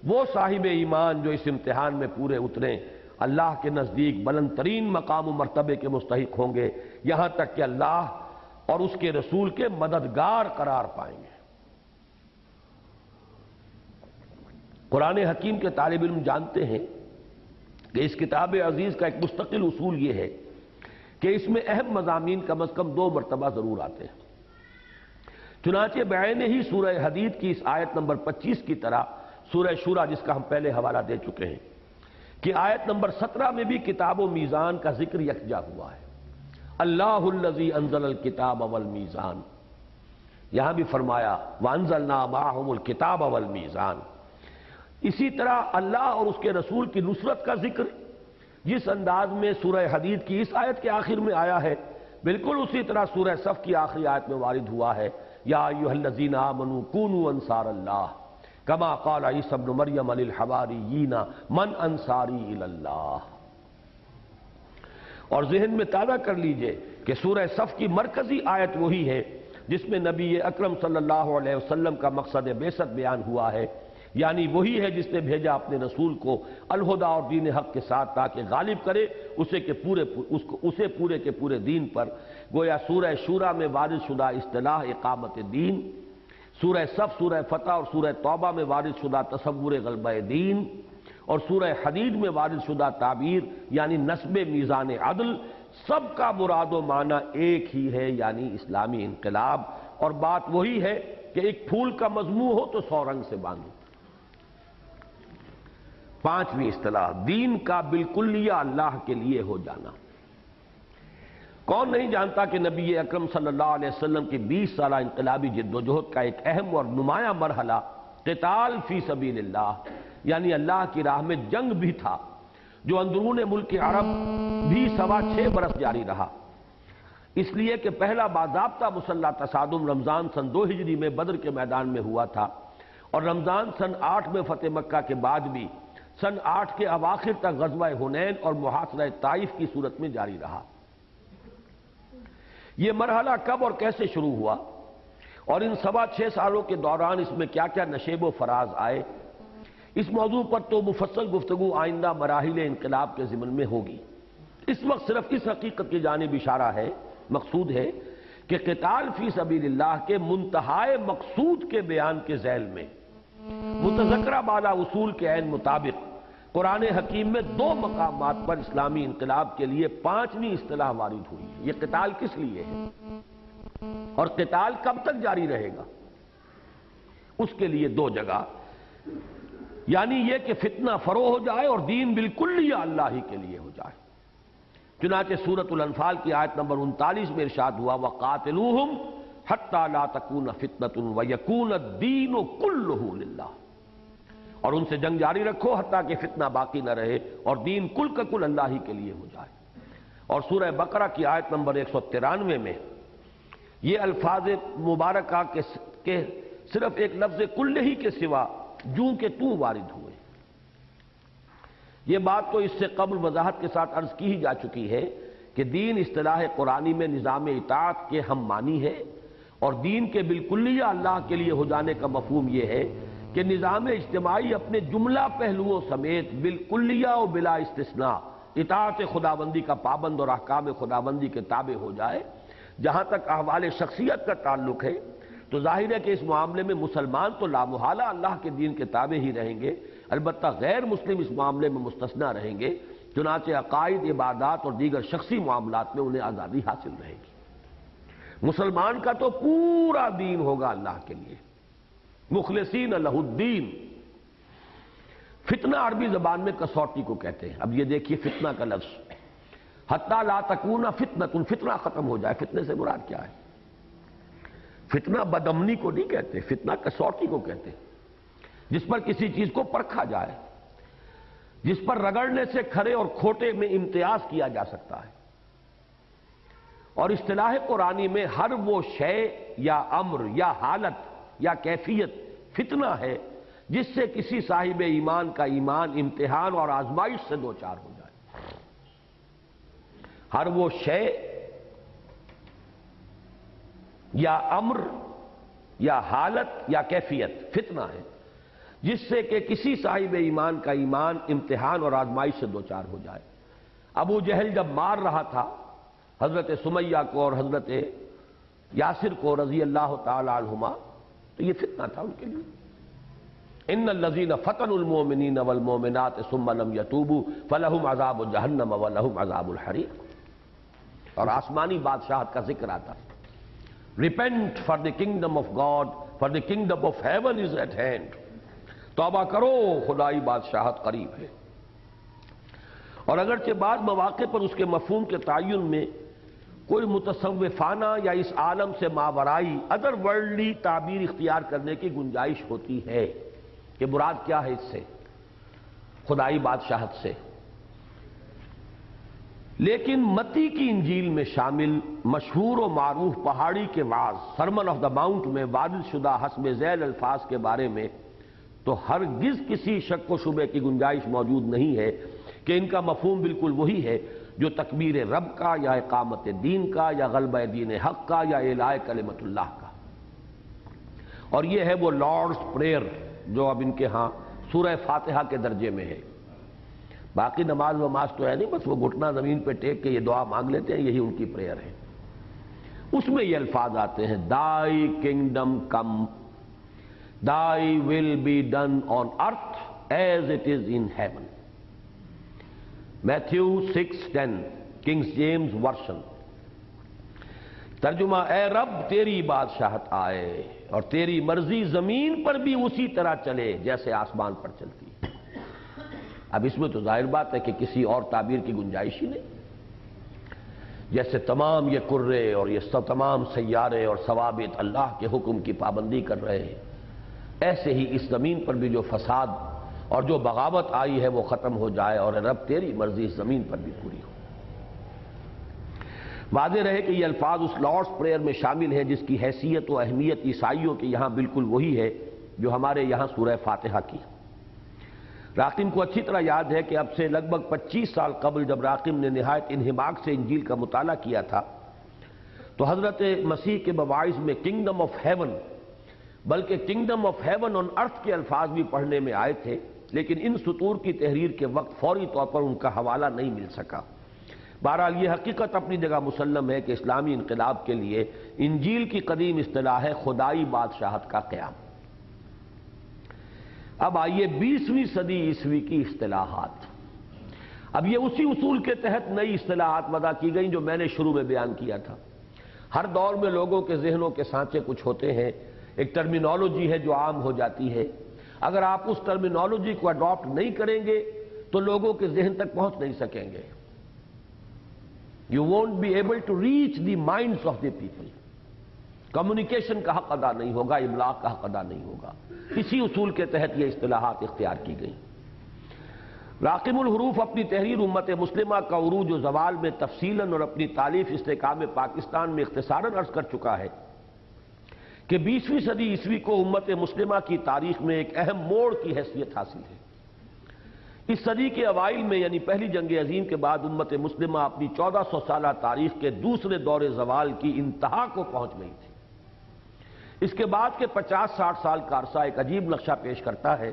وہ صاحب ایمان جو اس امتحان میں پورے اتریں اللہ کے نزدیک بلند ترین مقام و مرتبے کے مستحق ہوں گے، یہاں تک کہ اللہ اور اس کے رسول کے مددگار قرار پائیں گے۔ قرآن حکیم کے طالب علم جانتے ہیں کہ اس کتاب عزیز کا ایک مستقل اصول یہ ہے کہ اس میں اہم مضامین کم از کم 2 مرتبہ ضرور آتے ہیں۔ چنانچہ بعین ہی سورہ حدید کی اس آیت نمبر 25 کی طرح سورہ شورى جس کا ہم پہلے حوالہ دے چکے ہیں کہ آیت نمبر 17 میں بھی کتاب و میزان کا ذکر یکجا ہوا ہے۔ اللہ الذی انزل الکتاب والمیزان، یہاں بھی فرمایا وانزلنا معہم الکتاب والمیزان۔ اسی طرح اللہ اور اس کے رسول کی نصرت کا ذکر جس انداز میں سورہ حدید کی اس آیت کے آخر میں آیا ہے، بالکل اسی طرح سورہ صف کی آخری آیت میں وارد ہوا ہے، یا ایھا الذین آمنوا کونوا انصار اللہ کما قال عیسی ابن مریم للحواریین من انصاری الی اللہ۔ اور ذہن میں تازہ کر لیجئے کہ سورہ صف کی مرکزی آیت وہی ہے جس میں نبی اکرم صلی اللہ علیہ وسلم کا مقصد بعثت بیان ہوا ہے، یعنی وہی ہے جس نے بھیجا اپنے رسول کو الہدیٰ اور دین حق کے ساتھ تاکہ غالب کرے اسے پورے کے پورے دین پر۔ گویا سورہ شورى میں وارد شدہ اصطلاح اقامت دین، سورہ صف، سورہ فتح اور سورہ توبہ میں وارد شدہ تصور غلبہ دین، اور سورہ حدید میں وارد شدہ تعبیر یعنی نصب میزان عدل، سب کا مراد و معنی ایک ہی ہے، یعنی اسلامی انقلاب۔ اور بات وہی ہے کہ ایک پھول کا مضمون ہو تو 100 رنگ سے باندھو۔ 5ویں اصطلاح، دین کا بالکلیہ اللہ کے لیے ہو جانا۔ کون نہیں جانتا کہ نبی اکرم صلی اللہ علیہ وسلم کی 20 سالہ انقلابی جد و جہد کا ایک اہم اور نمایاں مرحلہ قتال فی سبیل اللہ یعنی اللہ کی راہ میں جنگ بھی تھا، جو اندرون ملک عرب بھی 6.25 برس جاری رہا، اس لیے کہ پہلا باضابطہ مسلح تصادم رمضان سن 2 ہجری میں بدر کے میدان میں ہوا تھا، اور رمضان سن 8 میں فتح مکہ کے بعد بھی سن 8 کے اواخر تک غزوہ حنین اور محاصرہ طائف کی صورت میں جاری رہا۔ یہ مرحلہ کب اور کیسے شروع ہوا اور ان 6.25 سالوں کے دوران اس میں کیا کیا نشیب و فراز آئے، اس موضوع پر تو مفصل گفتگو آئندہ مراحل انقلاب کے ضمن میں ہوگی۔ اس وقت صرف اس حقیقت کی جانب اشارہ ہے، مقصود ہے کہ قتال فی سبیل اللہ کے منتہائے مقصود کے بیان کے ذیل میں متذکرہ بالا اصول کے عین مطابق قرآن حکیم میں 2 مقامات پر اسلامی انقلاب کے لیے 5ویں اصطلاح وارد ہوئی ہے۔ یہ قتال کس لیے ہے اور قتال کب تک جاری رہے گا، اس کے لیے 2 جگہ، یعنی یہ کہ فتنہ فروغ ہو جائے اور دین بالکل اللہ ہی کے لیے ہو جائے۔ چنانچہ سورۃ الانفال کی آیت نمبر 39 میں ارشاد ہوا وَقَاتِلُوهُمْ حَتَّى لَا تَكُونَ فِتْنَةٌ وَيَكُونَ الدِّينُ كُلُّهُ لِلَّهِ، اور ان سے جنگ جاری رکھو حتیٰ کہ فتنہ باقی نہ رہے اور دین کل کا کل اللہ ہی کے لیے ہو جائے۔ اور سورہ بقرہ کی آیت نمبر 193 میں یہ الفاظ مبارکہ کے صرف ایک لفظ کل ہی کے سوا جوں کہ توں وارد ہوئے۔ یہ بات تو اس سے قبل وضاحت کے ساتھ عرض کی ہی جا چکی ہے کہ دین اصطلاح قرآنی میں نظام اطاعت کے ہم معنی ہے، اور دین کے بالکلیہ اللہ کے لیے ہو جانے کا مفہوم یہ ہے کہ نظام اجتماعی اپنے جملہ پہلوؤں سمیت بالکلیہ و بلا استثناء اطاعت خداوندی کا پابند اور احکام خداوندی کے تابع ہو جائے۔ جہاں تک احوال شخصیت کا تعلق ہے تو ظاہر ہے کہ اس معاملے میں مسلمان تو لامحالہ اللہ کے دین کے تابع ہی رہیں گے، البتہ غیر مسلم اس معاملے میں مستثنیٰ رہیں گے، چنانچہ عقائد، عبادات اور دیگر شخصی معاملات میں انہیں آزادی حاصل رہے گی۔ مسلمان کا تو پورا دین ہوگا اللہ کے لیے، مخلصین لہ الدین۔ فتنہ عربی زبان میں کسوٹی کو کہتے ہیں۔ اب یہ دیکھیے فتنہ کا لفظ، حتی لا تکون فتنۃ، فتنہ ختم ہو جائے، فتنے سے مراد کیا ہے؟ فتنہ بدامنی کو نہیں کہتے، فتنہ کسوٹی کو کہتے ہیں، جس پر کسی چیز کو پرکھا جائے، جس پر رگڑنے سے کھرے اور کھوٹے میں امتیاز کیا جا سکتا ہے۔ اور اصطلاح قرآنی میں ہر وہ شے یا امر یا حالت یا کیفیت فتنہ ہے جس سے کسی صاحب ایمان کا ایمان امتحان اور آزمائش سے دوچار ہو جائے۔ ہر وہ شے یا امر یا حالت یا کیفیت فتنہ ہے جس سے کہ کسی صاحب ایمان کا ایمان امتحان اور آزمائش سے دوچار ہو جائے۔ ابو جہل جب مار رہا تھا حضرت سمیہ کو اور حضرت یاسر کو رضی اللہ تعالی عنہما، تو یہ فتنہ تھا ان کے لیے۔ ان الذین فتنوا المؤمنین والمؤمنات ثم لم یتوبوا فلہم عذاب جہنم ولہم عذاب الحریق۔ اور آسمانی بادشاہت کا ذکر آتا، repent for the kingdom of God, for the kingdom of heaven is at hand۔ توبہ کرو، خدائی بادشاہت قریب ہے۔ اور اگرچہ بعض مواقع پر اس کے مفہوم کے تعین میں کوئی متصوفانہ یا اس عالم سے ماورائی ادر ورلڈلی تعبیر اختیار کرنے کی گنجائش ہوتی ہے کہ مراد کیا ہے اس سے، خدائی بادشاہت سے، لیکن متی کی انجیل میں شامل مشہور و معروف پہاڑی کے وعظ سرمن آف دا ماؤنٹ میں وارد شدہ حسب ذیل الفاظ کے بارے میں تو ہرگز کسی شک و شبے کی گنجائش موجود نہیں ہے کہ ان کا مفہوم بالکل وہی ہے جو تکبیر رب کا یا اقامت دین کا یا غلبہ دین حق کا یا اعلاء کلمت اللہ کا۔ اور یہ ہے وہ لارڈز پریئر جو اب ان کے ہاں سورہ فاتحہ کے درجے میں ہے۔ باقی نماز تو ہے نہیں، بس وہ گھٹنا زمین پہ ٹیک کے یہ دعا مانگ لیتے ہیں، یہی ان کی پریئر ہے۔ اس میں یہ الفاظ آتے ہیں دائی kingdom come, Thy will be done on earth as it is in heaven۔ Matthew 6:10 King James Version۔ ترجمہ، اے رب تیری بادشاہت آئے اور تیری مرضی زمین پر بھی اسی طرح چلے جیسے آسمان پر چلتی ہے۔ اب اس میں تو ظاہر بات ہے کہ کسی اور تعبیر کی گنجائش ہی نہیں۔ جیسے تمام یہ کرے اور یہ تمام سیارے اور ثوابت اللہ کے حکم کی پابندی کر رہے ہیں، ایسے ہی اس زمین پر بھی جو فساد اور جو بغاوت آئی ہے وہ ختم ہو جائے اور رب تیری مرضی اس زمین پر بھی پوری ہو۔ واضح رہے کہ یہ الفاظ اس لارڈس پریئر میں شامل ہیں جس کی حیثیت و اہمیت عیسائیوں کے یہاں بالکل وہی ہے جو ہمارے یہاں سورہ فاتحہ کی۔ راقم کو اچھی طرح یاد ہے کہ اب سے لگ بھگ 25 سال قبل جب راقم نے نہایت انہماک سے انجیل کا مطالعہ کیا تھا تو حضرت مسیح کے مواعظ میں کنگڈم آف ہیون بلکہ کنگڈم آف ہیون آن ارتھ کے الفاظ بھی پڑھنے میں آئے تھے، لیکن ان سطور کی تحریر کے وقت فوری طور پر ان کا حوالہ نہیں مل سکا۔ بہرحال یہ حقیقت اپنی جگہ مسلم ہے کہ اسلامی انقلاب کے لیے انجیل کی قدیم اصطلاح ہے خدائی بادشاہت کا قیام۔ اب آئیے 20ویں صدی عیسوی کی اصطلاحات۔ اب یہ اسی اصول کے تحت نئی اصطلاحات وضع کی گئیں جو میں نے شروع میں بیان کیا تھا۔ ہر دور میں لوگوں کے ذہنوں کے سانچے کچھ ہوتے ہیں، ایک ٹرمینالوجی ہے جو عام ہو جاتی ہے۔ اگر آپ اس ٹرمینالوجی کو اڈاپٹ نہیں کریں گے تو لوگوں کے ذہن تک پہنچ نہیں سکیں گے۔ You won't be able to reach the minds of the people. Communication کا حق ادا نہیں ہوگا، ابلاغ کا حق ادا نہیں ہوگا۔ اسی اصول کے تحت یہ اصطلاحات اختیار کی گئیں۔ راقم الحروف اپنی تحریر امت مسلمہ کا عروج و زوال میں تفصیلاً اور اپنی تالیف استحکام پاکستان میں اختصاراً عرض کر چکا ہے کہ 20ویں صدی عیسوی کو امت مسلمہ کی تاریخ میں ایک اہم موڑ کی حیثیت حاصل ہے۔ اس صدی کے اوائل میں یعنی پہلی جنگ عظیم کے بعد امت مسلمہ اپنی 1400 سالہ تاریخ کے دوسرے دور زوال کی انتہا کو پہنچ گئی تھی۔ اس کے بعد کے 50-60 سال کا عرصہ ایک عجیب نقشہ پیش کرتا ہے،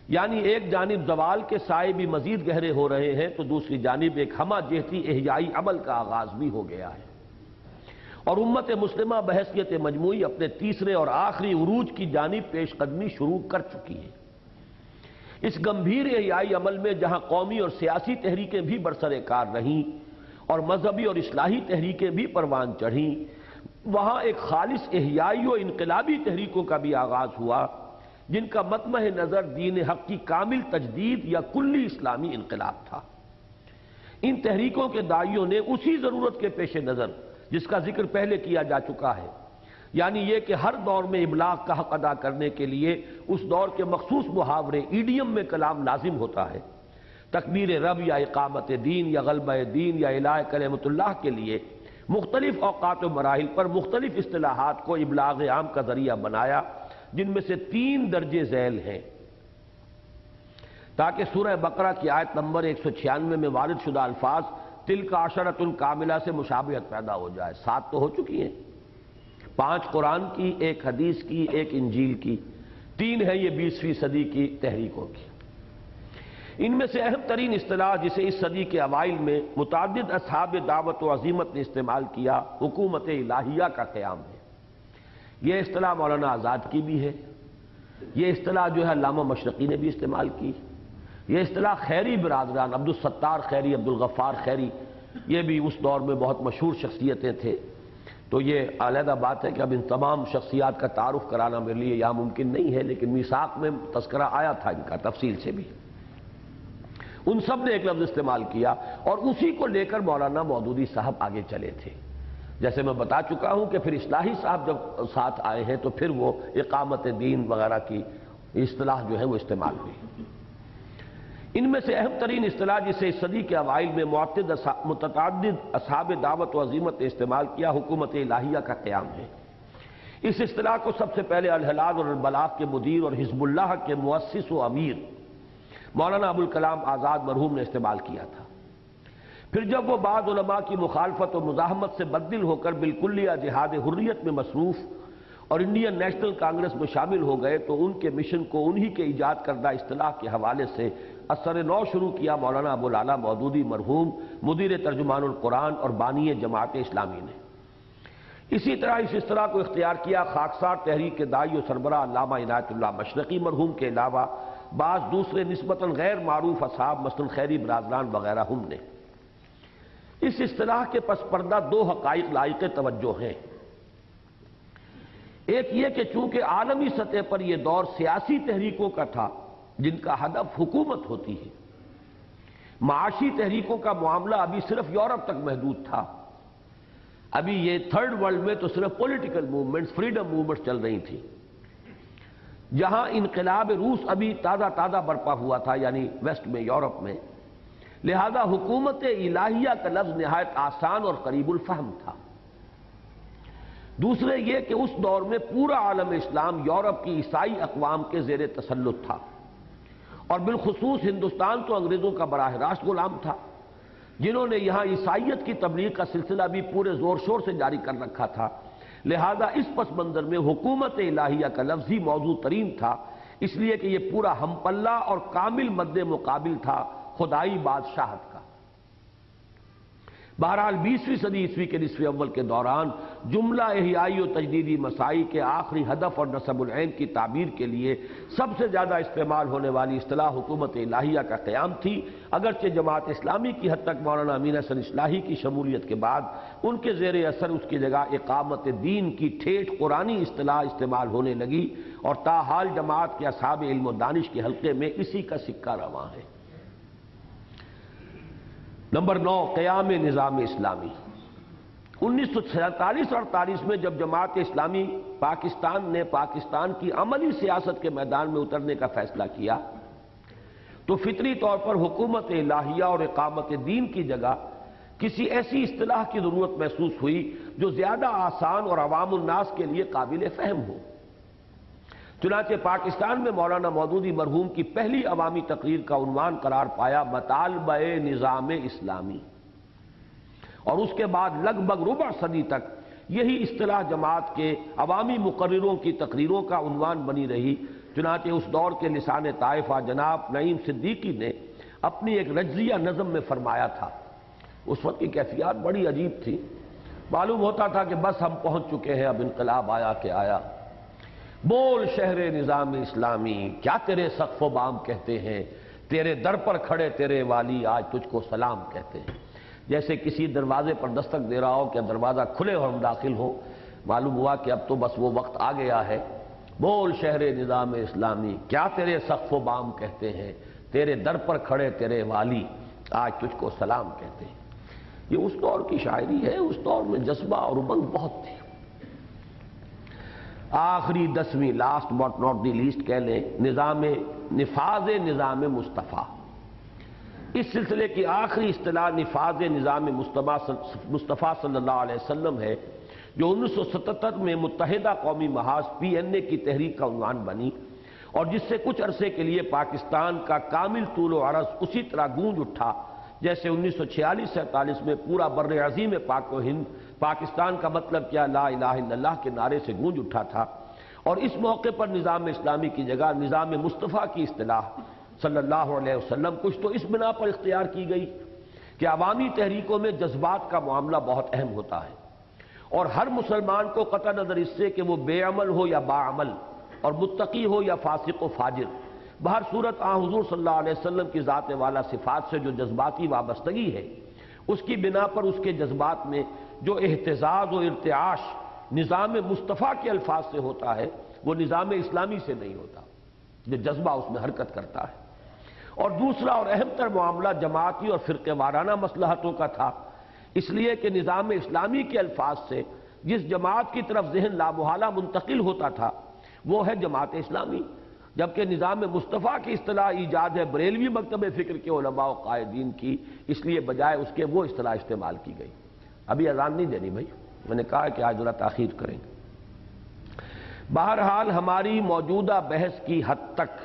یعنی ایک جانب زوال کے سائے بھی مزید گہرے ہو رہے ہیں تو دوسری جانب ایک ہمہ جہتی احیائی عمل کا آغاز بھی ہو گیا ہے، اور امت مسلمہ بحیثیت مجموعی اپنے تیسرے اور آخری عروج کی جانب پیش قدمی شروع کر چکی ہے۔ اس گمبھیر احیائی عمل میں جہاں قومی اور سیاسی تحریکیں بھی برسر کار رہیں اور مذہبی اور اصلاحی تحریکیں بھی پروان چڑھیں، وہاں ایک خالص احیائی و انقلابی تحریکوں کا بھی آغاز ہوا جن کا مطمع نظر دین حق کی کامل تجدید یا کلی اسلامی انقلاب تھا۔ ان تحریکوں کے داعیوں نے اسی ضرورت کے پیش نظر جس کا ذکر پہلے کیا جا چکا ہے، یعنی یہ کہ ہر دور میں ابلاغ کا حق ادا کرنے کے لیے اس دور کے مخصوص محاورے ایڈیم میں کلام لازم ہوتا ہے، تکبیر رب یا اقامت دین یا غلبہ دین یا الہ کلمۃ اللہ کے لیے مختلف اوقات و مراحل پر مختلف اصطلاحات کو ابلاغ عام کا ذریعہ بنایا، جن میں سے 3 درجے ذیل ہیں، تاکہ سورہ بقرہ کی آیت نمبر 196 میں وارد شدہ الفاظ تلک عشرۃ کاملہ سے مشابہت پیدا ہو جائے۔ 7 تو ہو چکی ہیں، 5 قرآن کی، 1 حدیث کی، 1 انجیل کی، 3 ہے یہ 20ویں صدی کی تحریکوں کی۔ ان میں سے اہم ترین اصطلاح جسے اس صدی کے اوائل میں متعدد اصحاب دعوت و عزیمت نے استعمال کیا، حکومت الہیہ کا قیام ہے۔ یہ اصطلاح مولانا آزاد کی بھی ہے، یہ اصطلاح جو ہے علامہ مشرقی نے بھی استعمال کی، یہ اصطلاح خیری برادران عبدالستار خیری، عبدالغفار خیری، یہ بھی اس دور میں بہت مشہور شخصیتیں تھے۔ تو یہ علیحدہ بات ہے کہ اب ان تمام شخصیات کا تعارف کرانا میرے لیے یہاں ممکن نہیں ہے، لیکن میثاق میں تذکرہ آیا تھا ان کا تفصیل سے بھی۔ ان سب نے ایک لفظ استعمال کیا اور اسی کو لے کر مولانا مودودی صاحب آگے چلے تھے۔ جیسے میں بتا چکا ہوں کہ پھر اصلاحی صاحب جب ساتھ آئے ہیں تو پھر وہ اقامت دین وغیرہ کی اصطلاح جو ہے وہ استعمال ہوئی۔ ان میں سے اہم ترین اصطلاح جسے اس صدی کے اوائل میں متعدد اصحاب دعوت و عزیمت نے استعمال کیا، حکومت الہیہ کا قیام ہے۔ اس اصطلاح کو سب سے پہلے الحلال اور البلاغ کے مدیر اور حزب اللہ کے مؤسس و امیر مولانا ابوالکلام آزاد مرحوم نے استعمال کیا تھا۔ پھر جب وہ بعض علماء کی مخالفت و مزاحمت سے بددل ہو کر بالکلیہ جہاد حریت میں مصروف اور انڈین نیشنل کانگریس میں شامل ہو گئے تو ان کے مشن کو انہی کے ایجاد کردہ اصطلاح کے حوالے سے اثر نو شروع کیا مولانا ابوالعلا مودودی مرحوم مدیر ترجمان القرآن اور بانی جماعت اسلامی نے۔ اسی طرح اس اصطلاح کو اختیار کیا خاکسار تحریک کے داعی و سربراہ علامہ عنایت اللہ مشرقی مرحوم کے علاوہ بعض دوسرے نسبتاً غیر معروف اصحاب مثلا خیری برادران وغیرہ ہم نے۔ اس اصطلاح کے پس پردہ 2 حقائق لائق توجہ ہیں۔ ایک یہ کہ چونکہ عالمی سطح پر یہ دور سیاسی تحریکوں کا تھا جن کا ہدف حکومت ہوتی ہے، معاشی تحریکوں کا معاملہ ابھی صرف یورپ تک محدود تھا، ابھی یہ تھرڈ ورلڈ میں تو صرف پولیٹیکل موومنٹس، فریڈم موومنٹس چل رہی تھی، جہاں انقلاب روس ابھی تازہ برپا ہوا تھا، یعنی ویسٹ میں، یورپ میں، لہذا حکومت الہیہ کا لفظ نہایت آسان اور قریب الفہم تھا۔ دوسرے یہ کہ اس دور میں پورا عالم اسلام یورپ کی عیسائی اقوام کے زیر تسلط تھا، اور بالخصوص ہندوستان تو انگریزوں کا براہ راست غلام تھا، جنہوں نے یہاں عیسائیت کی تبلیغ کا سلسلہ بھی پورے زور شور سے جاری کر رکھا تھا۔ لہذا اس پس منظر میں حکومت الہیہ کا لفظ ہی موضوع ترین تھا، اس لیے کہ یہ پورا ہم پلہ اور کامل مد مقابل تھا خدائی بادشاہت کا۔ بہرحال 20ویں صدی عیسوی کے نصف اول کے دوران جملہ احیائی و تجدیدی مسائی کے آخری ہدف اور نصب العین کی تعبیر کے لیے سب سے زیادہ استعمال ہونے والی اصطلاح حکومت الہیہ کا قیام تھی، اگرچہ جماعت اسلامی کی حد تک مولانا امین حسن اصلاحی کی شمولیت کے بعد ان کے زیر اثر اس کی جگہ اقامت دین کی ٹھیٹھ قرآنی اصطلاح استعمال ہونے لگی، اور تاحال جماعت کے اصحاب علم و دانش کے حلقے میں اسی کا سکہ رواں ہے۔ نمبر 9، قیام نظام اسلامی۔ 1947-48 میں جب جماعت اسلامی پاکستان نے پاکستان کی عملی سیاست کے میدان میں اترنے کا فیصلہ کیا تو فطری طور پر حکومت الہیہ اور اقامت دین کی جگہ کسی ایسی اصطلاح کی ضرورت محسوس ہوئی جو زیادہ آسان اور عوام الناس کے لیے قابل فہم ہو۔ چنانچہ پاکستان میں مولانا مودودی مرحوم کی پہلی عوامی تقریر کا عنوان قرار پایا مطالبہ نظام اسلامی، اور اس کے بعد لگ بھگ ربع صدی تک یہی اصطلاح جماعت کے عوامی مقرروں کی تقریروں کا عنوان بنی رہی۔ چنانچہ اس دور کے لسان طائفہ جناب نعیم صدیقی نے اپنی ایک رجزیہ نظم میں فرمایا تھا، اس وقت کی کیفیات بڑی عجیب تھی، معلوم ہوتا تھا کہ بس ہم پہنچ چکے ہیں، اب انقلاب آیا کہ آیا۔ بول شہر نظام اسلامی، کیا تیرے سقف و بام کہتے ہیں، تیرے در پر کھڑے تیرے والی آج تجھ کو سلام کہتے ہیں۔ جیسے کسی دروازے پر دستک دے رہا ہو کہ دروازہ کھلے اور ہم داخل ہوں، معلوم ہوا کہ اب تو بس وہ وقت آ گیا ہے۔ بول شہر نظام اسلامی، کیا تیرے سقف و بام کہتے ہیں، تیرے در پر کھڑے تیرے والی آج تجھ کو سلام کہتے ہیں۔ یہ اس دور کی شاعری ہے، اس دور میں جذبہ اور امنگ بہت تھی۔ آخری 10ویں، last but not the least کہہ لیں، نفاذ نظام مصطفیٰ۔ اس سلسلے کی آخری اصطلاح نفاذ نظام مصطفیٰ صلی اللہ علیہ وسلم ہے، جو 1977 میں متحدہ قومی محاذ PNA کی تحریک کا عنوان بنی، اور جس سے کچھ عرصے کے لیے پاکستان کا کامل طول و عرض اسی طرح گونج اٹھا جیسے 1946-47 میں پورا بر عظیم پاک و ہند پاکستان کا مطلب کیا لا الہ الا اللہ کے نعرے سے گونج اٹھا تھا۔ اور اس موقع پر نظام اسلامی کی جگہ نظام مصطفیٰ کی اصطلاح صلی اللہ علیہ وسلم کچھ تو اس بنا پر اختیار کی گئی کہ عوامی تحریکوں میں جذبات کا معاملہ بہت اہم ہوتا ہے، اور ہر مسلمان کو قطع نظر اس سے کہ وہ بے عمل ہو یا باعمل، اور متقی ہو یا فاسق و فاجر، بہر صورت حضور صلی اللہ علیہ وسلم کی ذات والا صفات سے جو جذباتی وابستگی ہے، اس کی بنا پر اس کے جذبات میں جو احتزاز و ارتعاش نظام مصطفیٰ کے الفاظ سے ہوتا ہے وہ نظام اسلامی سے نہیں ہوتا، جو جذبہ اس میں حرکت کرتا ہے۔ اور دوسرا اور اہم تر معاملہ جماعتی اور فرقہ وارانہ مصلحتوں کا تھا، اس لیے کہ نظام اسلامی کے الفاظ سے جس جماعت کی طرف ذہن لامحالہ منتقل ہوتا تھا وہ ہے جماعت اسلامی، جبکہ نظام مصطفیٰ کی اصطلاح ایجاد ہے بریلوی مکتب فکر کے علماء و قائدین کی، اس لیے بجائے اس کے وہ اصطلاح استعمال کی گئی۔ ابھی اذان نہیں دینی بھائی، میں نے کہا کہ آج ذرا تاخیر کریں گے۔ بہرحال ہماری موجودہ بحث کی حد تک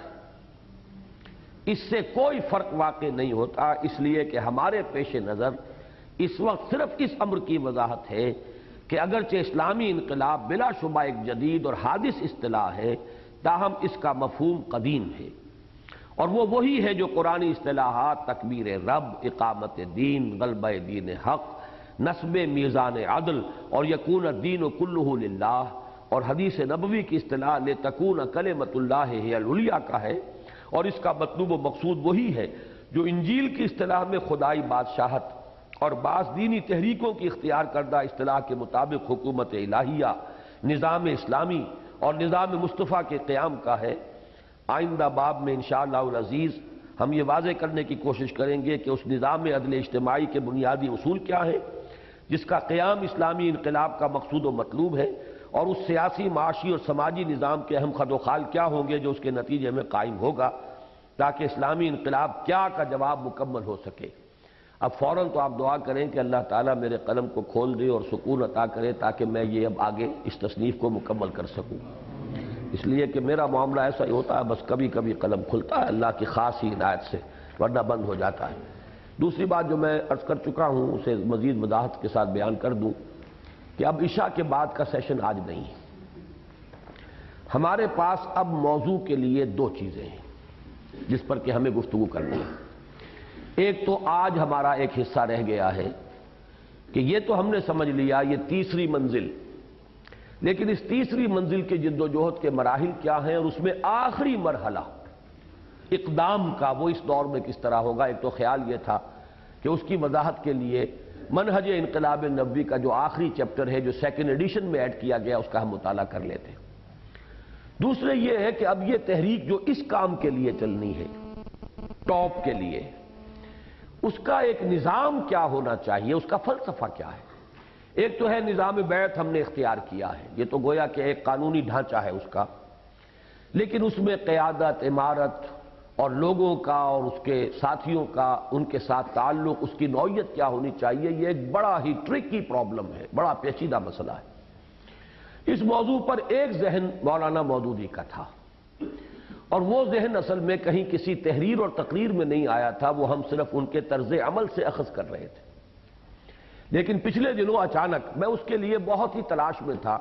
اس سے کوئی فرق واقع نہیں ہوتا، اس لیے کہ ہمارے پیش نظر اس وقت صرف اس امر کی وضاحت ہے کہ اگرچہ اسلامی انقلاب بلا شبہ ایک جدید اور حادث اصطلاح ہے، تاہم اس کا مفہوم قدیم ہے، اور وہ وہی ہے جو قرآنی اصطلاحات تکبیر رب، اقامت دین، غلبہ دین حق، نصب میزان عدل اور یکون الدین کلہ للہ، اور حدیث نبوی کی اصطلاح لتکون کلمۃ اللہ ہی العلیٰ کا ہے، اور اس کا مطلوب و مقصود وہی ہے جو انجیل کی اصطلاح میں خدائی بادشاہت اور بعض دینی تحریکوں کی اختیار کردہ اصطلاح کے مطابق حکومت الہیہ، نظام اسلامی اور نظام مصطفیٰ کے قیام کا ہے۔ آئندہ باب میں انشاءاللہ العزیز ہم یہ واضح کرنے کی کوشش کریں گے کہ اس نظام عدل اجتماعی کے بنیادی اصول کیا ہیں، جس کا قیام اسلامی انقلاب کا مقصود و مطلوب ہے، اور اس سیاسی، معاشی اور سماجی نظام کے اہم خد و خال کیا ہوں گے جو اس کے نتیجے میں قائم ہوگا، تاکہ اسلامی انقلاب کیا کا جواب مکمل ہو سکے۔ اب فوراً تو آپ دعا کریں کہ اللہ تعالیٰ میرے قلم کو کھول دے اور سکون عطا کرے تاکہ میں یہ اب آگے اس تصنیف کو مکمل کر سکوں، اس لیے کہ میرا معاملہ ایسا ہی ہوتا ہے، بس کبھی کبھی قلم کھلتا ہے اللہ کی خاص ہی عنایت سے، ورنہ بند ہو جاتا ہے۔ دوسری بات جو میں عرض کر چکا ہوں اسے مزید وضاحت کے ساتھ بیان کر دوں کہ اب عشاء کے بعد کا سیشن آج نہیں ہے۔ ہمارے پاس اب موضوع کے لیے دو چیزیں ہیں جس پر کہ ہمیں گفتگو کرنی ہے۔ ایک تو آج ہمارا ایک حصہ رہ گیا ہے کہ یہ تو ہم نے سمجھ لیا یہ تیسری منزل، لیکن اس تیسری منزل کے جد و جہد کے مراحل کیا ہیں، اور اس میں آخری مرحلہ اقدام کا وہ اس دور میں کس طرح ہوگا۔ ایک تو خیال یہ تھا کہ اس کی وضاحت کے لیے منہج انقلاب نبوی کا جو آخری چیپٹر ہے جو سیکنڈ ایڈیشن میں ایڈ کیا گیا اس کا ہم مطالعہ کر لیتے ہیں۔ دوسرے یہ ہے کہ اب یہ تحریک جو اس کام کے لیے چلنی ہے، ٹاپ کے لیے، اس کا ایک نظام کیا ہونا چاہیے، اس کا فلسفہ کیا ہے۔ ایک تو ہے نظام بیعت ہم نے اختیار کیا ہے، یہ تو گویا کہ ایک قانونی ڈھانچہ ہے اس کا، لیکن اس میں قیادت، امارت اور لوگوں کا اور اس کے ساتھیوں کا ان کے ساتھ تعلق، اس کی نوعیت کیا ہونی چاہیے، یہ ایک بڑا ہی ٹرکی پرابلم ہے، بڑا پیچیدہ مسئلہ ہے۔ اس موضوع پر ایک ذہن مولانا مودودی کا تھا، اور وہ ذہن اصل میں کہیں کسی تحریر اور تقریر میں نہیں آیا تھا، وہ ہم صرف ان کے طرز عمل سے اخذ کر رہے تھے۔ لیکن پچھلے دنوں اچانک میں اس کے لیے بہت ہی تلاش میں تھا،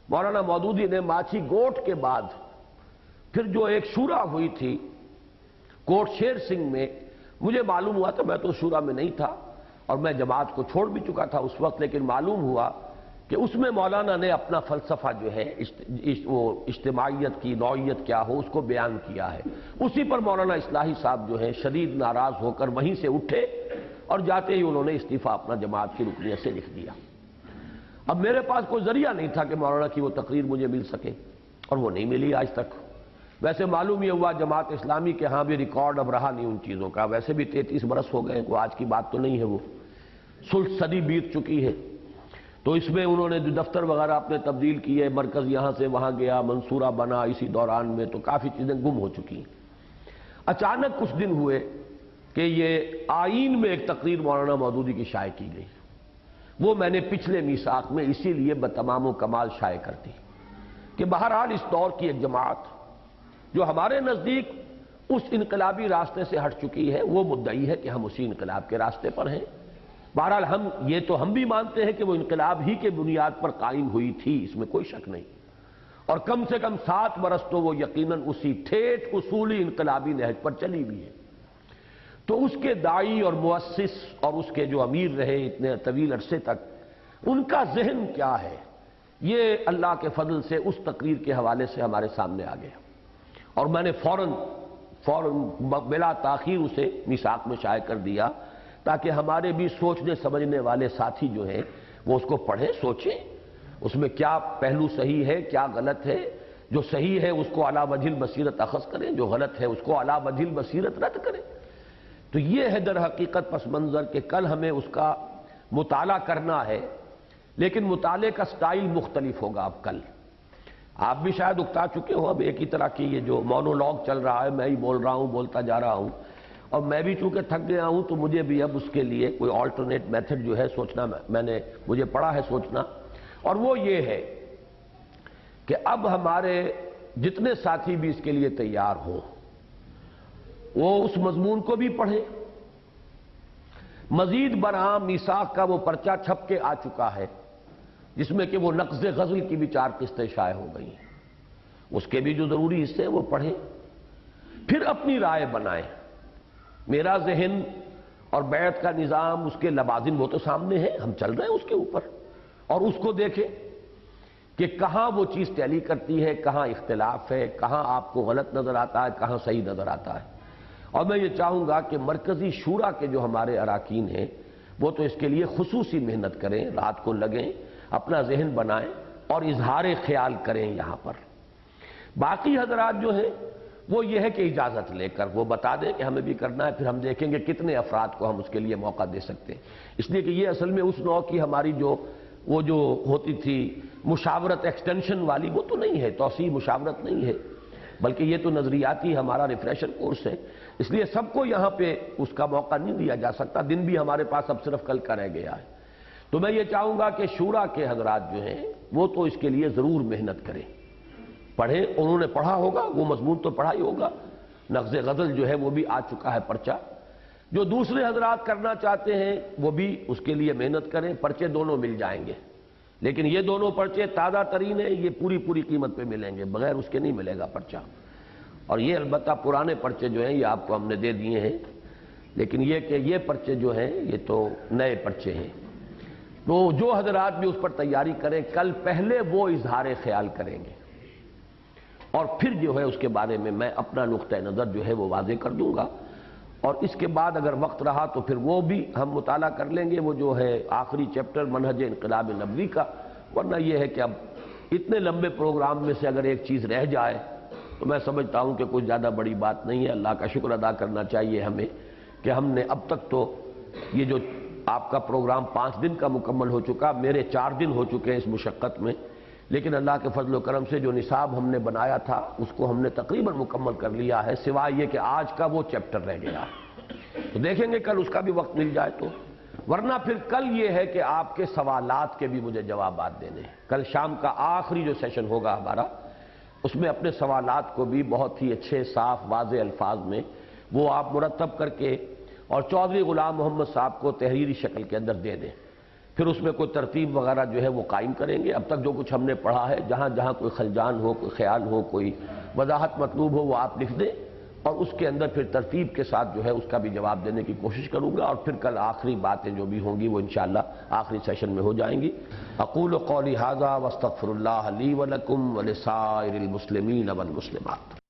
مولانا مودودی نے ماچھی گوٹ کے بعد پھر جو ایک شورا ہوئی تھی کوٹ شیر سنگھ میں، مجھے معلوم ہوا تھا، میں تو شورا میں نہیں تھا اور میں جماعت کو چھوڑ بھی چکا تھا اس وقت، لیکن معلوم ہوا کہ اس میں مولانا نے اپنا فلسفہ جو ہے وہ اجتماعیت کی نوعیت کیا ہو اس کو بیان کیا ہے۔ اسی پر مولانا اصلاحی صاحب جو ہے شدید ناراض ہو کر وہیں سے اٹھے اور جاتے ہی انہوں نے استعفیٰ اپنا جماعت کی رکنیت سے لکھ دیا۔ اب میرے پاس کوئی ذریعہ نہیں تھا کہ مولانا کی وہ تقریر مجھے مل سکے، اور وہ نہیں ملی آج تک۔ ویسے معلوم یہ ہوا جماعت اسلامی کے ہاں بھی ریکارڈ اب رہا نہیں ان چیزوں کا، ویسے بھی 33 برس ہو گئے، کوئی آج کی بات تو نہیں ہے، وہ ثلث صدی بیت چکی ہے۔ تو اس میں انہوں نے جو دفتر وغیرہ اپنے تبدیل کیے، مرکز یہاں سے وہاں گیا، منصورہ بنا، اسی دوران میں تو کافی چیزیں گم ہو چکی ہیں۔ اچانک کچھ دن ہوئے کہ یہ آئین میں ایک تقریر مولانا مودودی کی شائع کی گئی، وہ میں نے پچھلے میثاق میں اسی لیے بتمام و کمال شائع کر دی کہ بہرحال اس دور کی ایک جماعت جو ہمارے نزدیک اس انقلابی راستے سے ہٹ چکی ہے، وہ مدعی ہے کہ ہم اسی انقلاب کے راستے پر ہیں۔ بہرحال ہم بھی مانتے ہیں کہ وہ انقلاب ہی کے بنیاد پر قائم ہوئی تھی، اس میں کوئی شک نہیں، اور کم سے کم 7 برس تو وہ یقیناً اسی ٹھیٹھ اصولی انقلابی نہج پر چلی ہوئی ہے۔ تو اس کے داعی اور مؤسس اور اس کے جو امیر رہے اتنے طویل عرصے تک، ان کا ذہن کیا ہے، یہ اللہ کے فضل سے اس تقریر کے حوالے سے ہمارے سامنے آ گیا، اور میں نے فوراً بلا تاخیر اسے میثاق میں شائع کر دیا تاکہ ہمارے بھی سوچنے سمجھنے والے ساتھی جو ہیں وہ اس کو پڑھیں، سوچیں، اس میں کیا پہلو صحیح ہے، کیا غلط ہے، جو صحیح ہے اس کو علی وجہ البصیرت اخذ کریں، جو غلط ہے اس کو علی وجہ البصیرت رد کریں۔ تو یہ ہے در حقیقت پس منظر کہ کل ہمیں اس کا مطالعہ کرنا ہے، لیکن مطالعے کا سٹائل مختلف ہوگا اب کل۔ آپ بھی شاید اکتا چکے ہو اب ایک ہی طرح کی یہ جو مونولوگ چل رہا ہے، میں ہی بول رہا ہوں، بولتا جا رہا ہوں، اور میں بھی چونکہ تھک گیا ہوں تو مجھے بھی اب اس کے لیے کوئی آلٹرنیٹ میتھڈ جو ہے سوچنا، مجھے پڑا ہے سوچنا، اور وہ یہ ہے کہ اب ہمارے جتنے ساتھی بھی اس کے لیے تیار ہوں وہ اس مضمون کو بھی پڑھیں۔ مزید برآں میثاق کا وہ پرچہ چھپ کے آ چکا ہے جس میں کہ وہ نقض غزل کی بھی 4 قسطیں شائع ہو گئی ہیں، اس کے بھی جو ضروری حصے ہیں وہ پڑھیں، پھر اپنی رائے بنائیں۔ میرا ذہن اور بیعت کا نظام، اس کے لوازم وہ تو سامنے ہیں، ہم چل رہے ہیں اس کے اوپر، اور اس کو دیکھیں کہ کہاں وہ چیز ٹیلی کرتی ہے، کہاں اختلاف ہے، کہاں آپ کو غلط نظر آتا ہے، کہاں صحیح نظر آتا ہے۔ اور میں یہ چاہوں گا کہ مرکزی شورا کے جو ہمارے اراکین ہیں وہ تو اس کے لیے خصوصی محنت کریں، رات کو لگیں، اپنا ذہن بنائیں اور اظہار خیال کریں یہاں پر۔ باقی حضرات جو ہیں وہ یہ ہے کہ اجازت لے کر وہ بتا دیں کہ ہمیں بھی کرنا ہے، پھر ہم دیکھیں گے کتنے افراد کو ہم اس کے لیے موقع دے سکتے ہیں۔ اس لیے کہ یہ اصل میں اس نوع کی ہماری وہ جو ہوتی تھی مشاورت ایکسٹینشن والی، وہ تو نہیں ہے، توسیع مشاورت نہیں ہے، بلکہ یہ تو نظریاتی ہمارا ریفریشر کورس ہے۔ اس لیے سب کو یہاں پہ اس کا موقع نہیں دیا جا سکتا، دن بھی ہمارے پاس اب صرف کل کا رہ گیا ہے۔ تو میں یہ چاہوں گا کہ شورا کے حضرات جو ہیں وہ تو اس کے لیے ضرور محنت کریں، پڑھیں، انہوں نے پڑھا ہوگا، وہ مضمون تو پڑھا ہی ہوگا، نغز غزل جو ہے وہ بھی آ چکا ہے پرچہ۔ جو دوسرے حضرات کرنا چاہتے ہیں وہ بھی اس کے لیے محنت کریں، پرچے دونوں مل جائیں گے، لیکن یہ دونوں پرچے تازہ ترین ہیں، یہ پوری قیمت پہ ملیں گے، بغیر اس کے نہیں ملے گا پرچہ۔ اور یہ البتہ پرانے پرچے جو ہیں یہ آپ کو ہم نے دے دیے ہیں، لیکن یہ کہ یہ پرچے جو ہیں یہ تو نئے پرچے ہیں۔ تو جو حضرات بھی اس پر تیاری کریں، کل پہلے وہ اظہار خیال کریں گے، اور پھر جو ہے اس کے بارے میں اپنا نقطہ نظر جو ہے وہ واضح کر دوں گا، اور اس کے بعد اگر وقت رہا تو پھر وہ بھی ہم مطالعہ کر لیں گے، وہ جو ہے آخری چیپٹر منہج انقلاب نبوی کا۔ ورنہ یہ ہے کہ اب اتنے لمبے پروگرام میں سے اگر ایک چیز رہ جائے تو میں سمجھتا ہوں کہ کوئی زیادہ بڑی بات نہیں ہے۔ اللہ کا شکر ادا کرنا چاہیے ہمیں کہ ہم نے اب تک تو یہ جو آپ کا پروگرام 5 دن کا مکمل ہو چکا، میرے 4 دن ہو چکے ہیں اس مشقت میں، لیکن اللہ کے فضل و کرم سے جو نصاب ہم نے بنایا تھا اس کو ہم نے تقریباً مکمل کر لیا ہے، سوائے یہ کہ آج کا وہ چیپٹر رہ گیا ہے۔ تو دیکھیں گے کل اس کا بھی وقت مل جائے تو، ورنہ پھر کل یہ ہے کہ آپ کے سوالات کے بھی مجھے جوابات دینے ہیں۔ کل شام کا آخری جو سیشن ہوگا ہمارا، اس میں اپنے سوالات کو بھی بہت ہی اچھے صاف واضح الفاظ میں وہ آپ مرتب کر کے اور چودھری غلام محمد صاحب کو تحریری شکل کے اندر دے دیں، پھر اس میں کوئی ترتیب وغیرہ جو ہے وہ قائم کریں گے۔ اب تک جو کچھ ہم نے پڑھا ہے، جہاں جہاں کوئی خلجان ہو، کوئی خیال ہو، کوئی وضاحت مطلوب ہو، وہ آپ لکھ دیں، اور اس کے اندر پھر ترتیب کے ساتھ جو ہے اس کا بھی جواب دینے کی کوشش کروں گا، اور پھر کل آخری باتیں جو بھی ہوں گی وہ انشاءاللہ آخری سیشن میں ہو جائیں گی۔ اقول قولی ھذا واستغفر اللہ لی ولکم ولسائر المسلمین والمسلمات۔